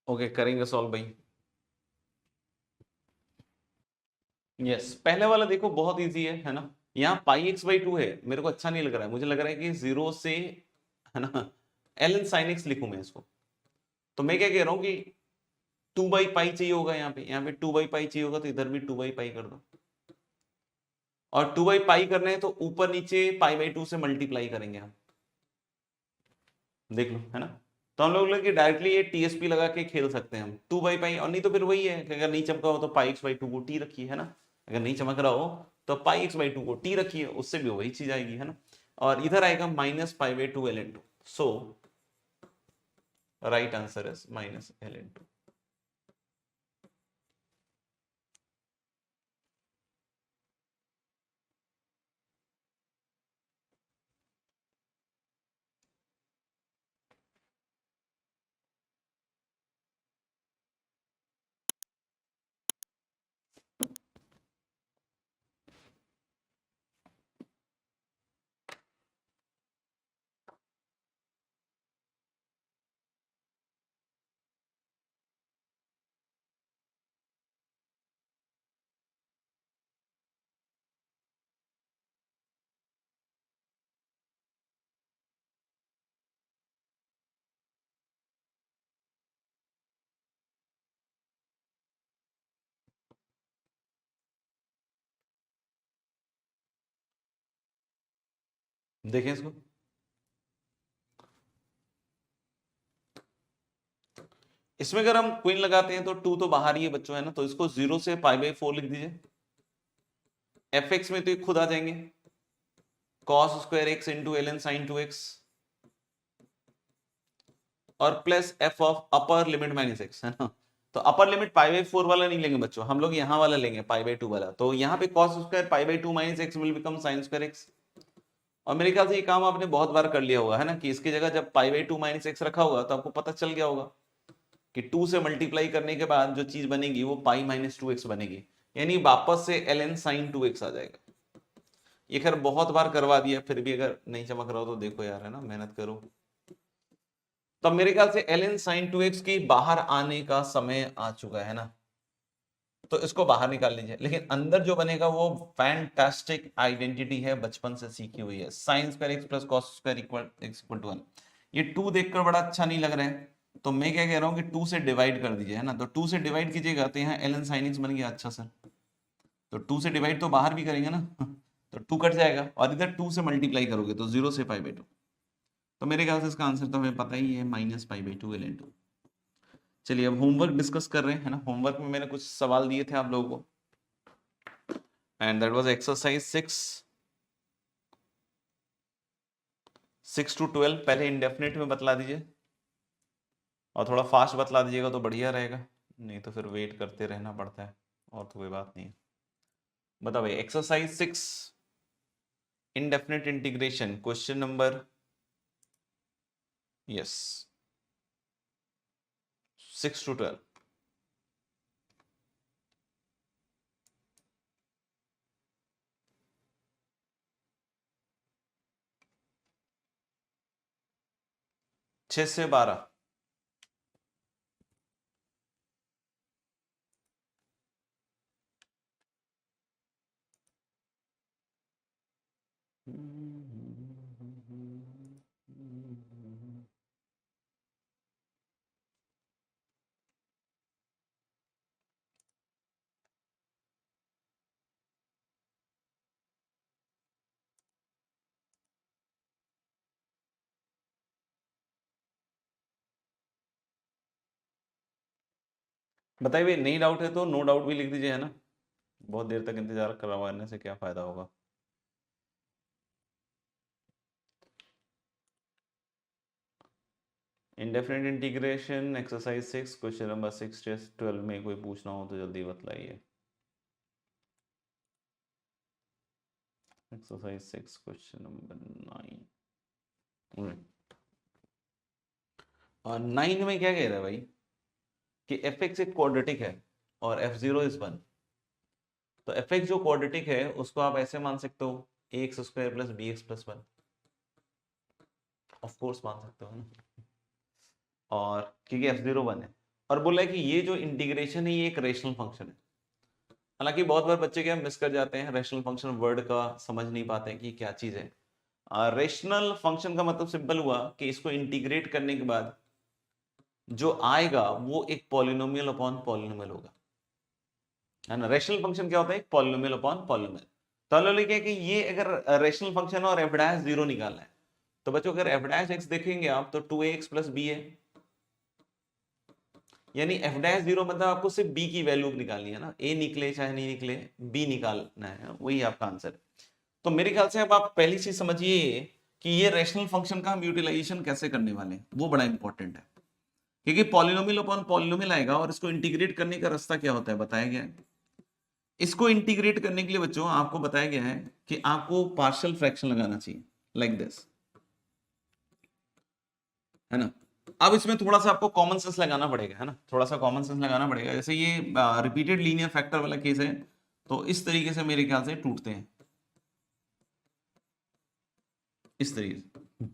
ओके, करेंगे सॉल्व भाई। यस पहले वाला देखो बहुत इजी है ना। यहाँ पाई एक्स बाई 2 है, मेरे को अच्छा नहीं लग रहा है, मुझे लग रहा है कि 0 से, है ना, ln sin x लिखूं मैं इसको। तो मैं क्या कह रहा हूँ कि 2 बाई पाई चाहिए होगा, यहाँ पे 2 बाई पाई चाहिए होगा, तो इधर भी 2 बाई पाई कर दो। और 2 बाई पाई करना है तो ऊपर नीचे पाई बाई 2 से मल्टीप्लाई करेंगे हम, देख लो, है ना। तो हम लोग डायरेक्टली ये टीएसपी लगा के खेल सकते हैं हम, 2 बाई पाई। और नहीं तो फिर वही है कि अगर नहीं चमका हो तो पाई एक्स बाई 2 को टी रखिए, है ना। अगर नहीं चमक रहा हो तो पाई एक्स बाई 2 को टी रखिए, उससे भी वही चीज आएगी, है ना। और इधर आएगा minus pi by 2 ln2। So right answer is minus ln2। देखें इसको, इसमें अगर हम क्वीन लगाते हैं तो 2 तो बाहर ही है बच्चों, है ना। तो इसको 0 से पाई बाई 4 लिख दीजिए। एफ एक्स में तो ये खुद आ जाएंगे, cos square x into l n sine 2x, और plus f of upper limit minus x, है ना। तो अपर लिमिट पाई बाई 4 वाला नहीं लेंगे बच्चों, हम लोग यहाँ वाला लेंगे पाई बाई 2 वाला। तो यहाँ पे cos square pi by 2 minus x will become sign square x. और मेरे ख्याल से ये काम आपने बहुत बार कर लिया होगा, है ना, कि इसकी जगह जब पाई बाई 2 माइनस एक्स रखा होगा तो आपको पता चल गया होगा कि 2 से मल्टीप्लाई करने के बाद जो चीज बनेगी वो पाई माइनस 2x बनेगी, यानी वापस से ln sin 2x आ जाएगा। ये खैर बहुत बार करवा दिया, फिर भी अगर नहीं चमक रहा हो तो देखो यार, है ना, मेहनत करो। तो मेरे ख्याल से ln sin 2x की बाहर आने का समय आ चुका है ना। तो इसको बाहर निकाल लीजिए, लेकिन अंदर जो बनेगा वो फैंटास्टिक आइडेंटिटी है, बचपन से सीखी हुई है, sine square x plus cos square equal x equal to 1। ये 2 देखकर बड़ा अच्छा नहीं लग रहा है, तो मैं क्या कह रहा हूँ कि 2 से डिवाइड कर दीजिए, है ना। तो 2 से डिवाइड कीजिएगा तो यहाँ ln sin x बन गया। अच्छा सर, तो 2 से डिवाइड तो बाहर भी करेंगे ना तो 2 कट जाएगा, और इधर 2 से मल्टीप्लाई करोगे तो 0 से π/2। तो मेरे ख्याल से इसका आंसर तो हमें पता ही है, -π/2 ln 2। चलिए अब होमवर्क डिस्कस कर रहे हैं, है ना। होमवर्क में मैंने कुछ सवाल दिए थे आप लोगों को, and that was exercise 6 to 12। पहले इंडेफिनिट में बतला दीजिए, और थोड़ा फास्ट बतला दीजिएगा तो बढ़िया रहेगा, नहीं तो फिर वेट करते रहना पड़ता है, और तो कोई बात नहीं है। बताओ भाई, exercise 6 indefinite integration, question number, yes, 6 to 12। छह से 12। बताइए भाई, नहीं डाउट है तो नो डाउट भी लिख दीजिए, है ना। बहुत देर तक इंतजार करवाने से क्या फायदा होगा। Indefinite integration exercise 6 question number 6 test 12 में कोई पूछना हो तो जल्दी बतलाइए। Exercise 6 question number 9। और 9 में क्या कह रहा है भाई कि fx एक क्वाड्रेटिक है और f0 इज 1। तो fx जो क्वाड्रेटिक है उसको आप ऐसे मान सकते हो ax² plus bx plus 1, of course मान सकते हो ना। और क्योंकि f0 1 है, और बोला है कि ये जो इंटीग्रेशन है ये एक रेशनल फंक्शन है। हालांकि बहुत बार बच्चे क्या मिस कर जाते हैं, रेशनल फंक्शन वर्ड का समझ नहीं पाते हैं कि क्या चीज है। रेशनल फंक्शन का मतलब सिंपल हुआ कि इसको इंटीग्रेट करने के बाद जो आएगा वो एक पॉलिनोमियल अपॉन पॉलिनोमियल होगा, है ना। रेशनल फंक्शन क्या होता है, एक पॉलिनोमियल अपॉन पॉलिनोमियल। तो हम लोग लिखे कि ये अगर रेशनल फंक्शन और f डैश 0 निकालना है, तो बच्चों अगर f डैश x देखेंगे आप तो 2ax प्लस b है, यानी f डैश 0 मतलब आपको सिर्फ b की वैल्यू निकालनी है ना, a निकले चाहे नहीं निकले b निकालना है, वही आपका आंसर है। तो मेरे ख्याल से अब आप पहली चीज समझिए कि ये रेशनल फंक्शन का हम यूटिलाइजेशन कैसे करने वाले हैं, वो बड़ा इंपॉर्टेंट है। क्योंकि पॉलिनोमियल अपॉन पॉलिनोमियल आएगा और इसको इंटीग्रेट करने का रास्ता क्या होता है बताया गया है। इसको इंटीग्रेट करने के लिए बच्चों आपको बताया गया है कि आपको पार्शियल फ्रैक्शन लगाना चाहिए, लाइक दिस, है ना। अब इसमें थोड़ा सा आपको कॉमन सेंस लगाना पड़ेगा, है ना, थोड़ा सा कॉमन सेंस लगाना पड़ेगा। जैसे ये रिपीटेड लीनियर फैक्टर वाला केस है, तो इस तरीके से मेरे ख्याल से टूटते हैं, इस तरीके से।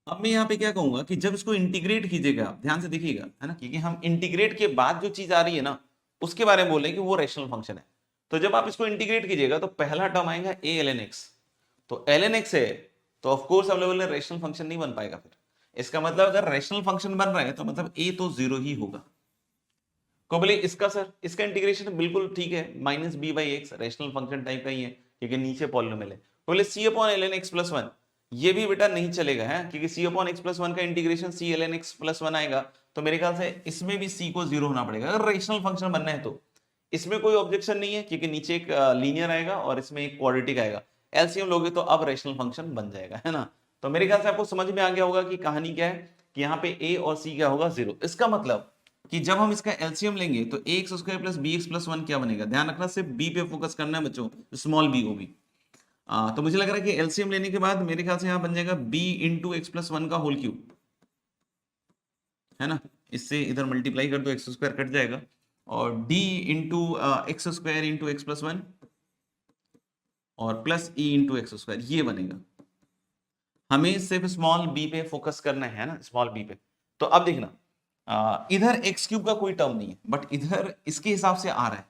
अब मैं यहाँ पे क्या कहूंगा कि जब इसको इंटीग्रेट कीजिएगा, ध्यान से देखिएगा, है ना, क्योंकि हम इंटीग्रेट के बाद जो चीज आ रही है ना उसके बारे में बोल रहे हैं कि वो रेशनल फंक्शन है। तो जब आप इसको इंटीग्रेट कीजिएगा तो पहला टर्म आएगा a ln x, तो ln x है, तो of course available rational function नहीं बन पाएगा। फिर इसका मतलब अगर रेशनल फंक्शन बन रहा है तो मतलब a तो 0 ही होगा। को बोले इसका सर, इसका इंटीग्रेशन बिल्कुल ठीक है, -b/x रेशनल फंक्शन टाइप का ही है क्योंकि नीचे पॉलिनोमियल है। बोले c upon ln x plus 1, ये भी बेटा नहीं चलेगा, है, क्योंकि c अपॉन x प्लस 1 का integration c ln x plus 1 आएगा, तो मेरे ख्याल से इसमें भी c को 0 होना पड़ेगा अगर रेशनल फंक्शन बनना है तो। इसमें कोई ऑब्जेक्शन नहीं है क्योंकि नीचे एक लीनियर आएगा और इसमें एक क्वाड्रेटिक आएगा, एलसीएम लोगे तो अब रेशनल फंक्शन बन जाएगा, है ना। तो मेरे ख्याल से आपको समझ में आ गया होगा कि कहानी क्या है, कि यहाँ पे a और c क्या होगा 0। इसका मतलब कि जब हम इसका एलसीएम लेंगे तो ax² प्लस bx प्लस 1 क्या बनेगा, ध्यान रखना सिर्फ b पे फोकस करना है बच्चों, स्मॉल b को भी। तो मुझे लग रहा है कि एलसीएम लेने के बाद मेरे ख्याल से यहाँ बन जाएगा b इंटू एक्स प्लस 1 का होल क्यूब, है ना। इससे इधर मल्टीप्लाई कर दो, x² कट जाएगा, और d into x² into x plus 1 और प्लस e इंटू x², ये बनेगा। हमें सिर्फ स्मॉल b पे फोकस करना है ना, स्मॉल b पे। तो अब देखना इधर एक्स क्यूब का कोई टर्म नहीं है, बट इधर इसके हिसाब से आ रहा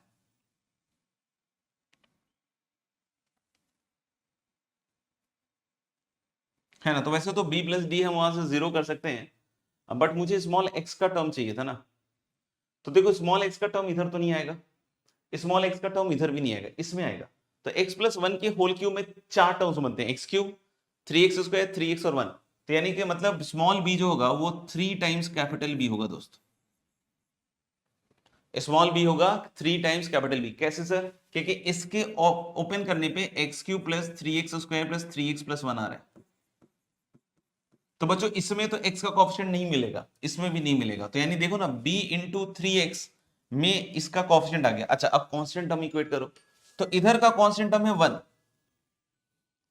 है ना। तो वैसे तो b प्लस डी हम वहां से जीरो कर सकते हैं, बट मुझे स्मॉल एक्स का टर्म चाहिए था ना। तो देखो स्मॉल एक्स का टर्म इधर तो नहीं आएगा, स्मॉल एक्स का टर्म इधर भी नहीं आएगा, इसमें आएगा। तो एक्स प्लस वन के होल क्यूब में चार टर्म्स बनते हैं, x cube, three x square, three x और वन। तो यानी कि मतलब स्मॉल बी जो होगा वो थ्री टाइम्स कैपिटल बी होगा दोस्त। स्मॉल बी होगा थ्री टाइम्स कैपिटल बी। कैसे सर? क्योंकि इसके ओपन करने पे x cube plus three x square plus three x plus one आ रहा है। तो बच्चों इसमें तो x का कोएफिशिएंट नहीं मिलेगा, इसमें भी नहीं मिलेगा। तो यानी देखो ना b इंटू थ्री एक्स में इसका कोएफिशिएंट आ गया। अच्छा अब कांस्टेंट टर्म इक्वेट करो, तो इधर का कांस्टेंट टर्म है वन,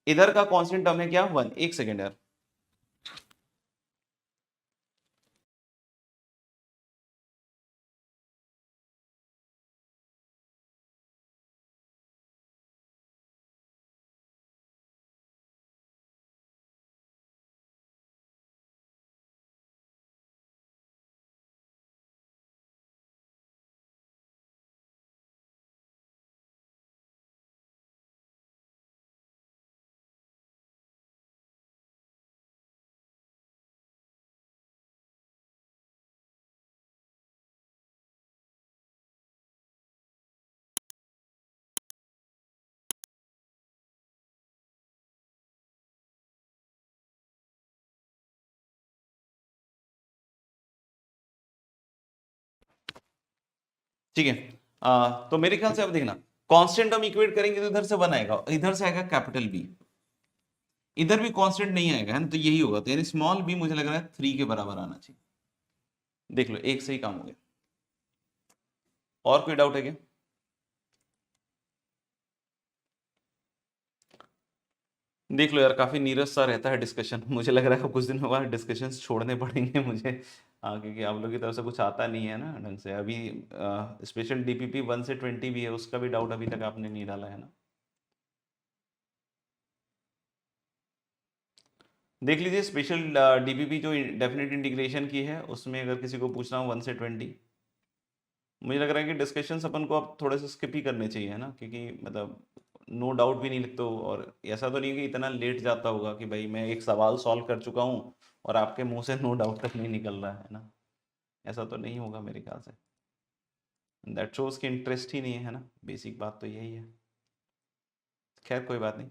इधर का कांस्टेंट टर्म है क्या? वन। एक सेकेंड यार, ठीक है। तो मेरे ख्याल से अब देखना, कांस्टेंट टर्म इक्वेट करेंगे तो इधर से वन आएगा, इधर से आएगा कैपिटल बी, इधर भी कांस्टेंट नहीं आएगा, है ना। तो यही होगा, तो यानी स्मॉल बी मुझे लग रहा है थ्री के बराबर आना चाहिए। देख लो एक सही काम हो गया। और कोई डाउट है क्या? देख लो यार, काफी नीरस सा रहता है डिस्कशन। मुझे लग रहा है कुछ दिन बाद डिस्कशन छोड़ने पड़ेंगे मुझे। हाँ, क्योंकि आप लोग की तरफ से कुछ आता नहीं है ना ढंग से। अभी स्पेशल डीपीपी 1 से 20 भी है, उसका भी डाउट अभी तक आपने नहीं डाला है ना। देख लीजिए स्पेशल डीपीपी जो डेफिनेट इंटीग्रेशन की है, उसमें अगर किसी को पूछना हो 1 से 20, मुझे लग रहा है कि डिस्कशन अपन को अब थोड़े से स्किप ही करने चाहिए, है ना। क्योंकि मतलब नो डाउट भी नहीं लिखते हो, और ऐसा तो नहीं है कि इतना लेट जाता होगा कि भाई मैं एक सवाल सॉल्व कर चुका हूँ और आपके मुंह से नो डाउट तक नहीं निकल रहा है ना। ऐसा तो नहीं होगा मेरे ख्याल से। दैट शोज कि इंटरेस्ट ही नहीं है ना, बेसिक बात तो यही है। खैर कोई बात नहीं,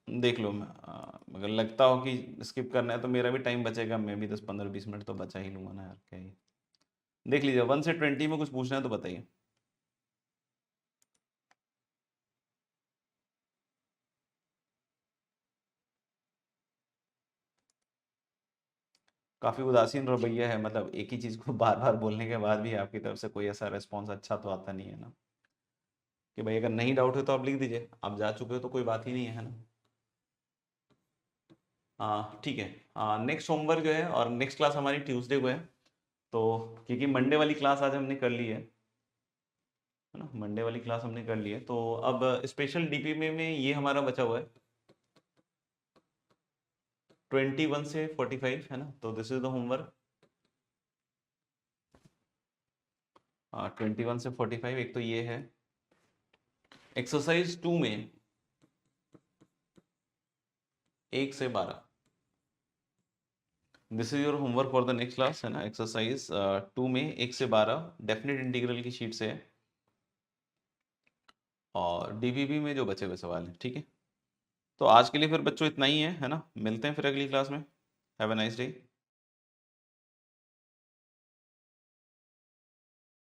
देख लो। मैं अगर लगता हो कि स्किप करना है तो मेरा भी टाइम बचेगा, मैं भी 10 15 20 मिनट तो बचा ही लूंगा ना यार, क्या ही। देख लीजिए 1 से 20 में कुछ पूछना है तो बताइए। काफी उदासीन रवैया है, मतलब एक ही चीज को बार बार बोलने के बाद भी आपकी तरफ से कोई ऐसा रिस्पॉन्स अच्छा तो आता नहीं है ना। कि भाई अगर नहीं डाउट है तो आप लिख दीजिए, आप जा चुके हो तो कोई बात ही नहीं है ना। ठीक है। नेक्स्ट सोमवार जो है, और नेक्स्ट क्लास हमारी ट्यूसडे को है। तो क्योंकि मंडे वाली क्लास आज हमने कर ली है ना, मंडे वाली क्लास हमने कर ली है, तो अब स्पेशल डीपी में ये हमारा बचा हुआ है 21 से 45, है ना। तो दिस इज द होमवर्क। 21 से 45 एक तो ये है। एक्सरसाइज 2 में 1 से 12, this is your homework for the next class, है ना। एक्सरसाइज 2 में 1 से 12 डेफिनेट इंटीग्रल की शीट से है, और डीबीबी में जो बचे हुए सवाल हैं, ठीक है। तो आज के लिए फिर बच्चों इतना ही है ना। मिलते हैं फिर अगली क्लास में। Have a nice day.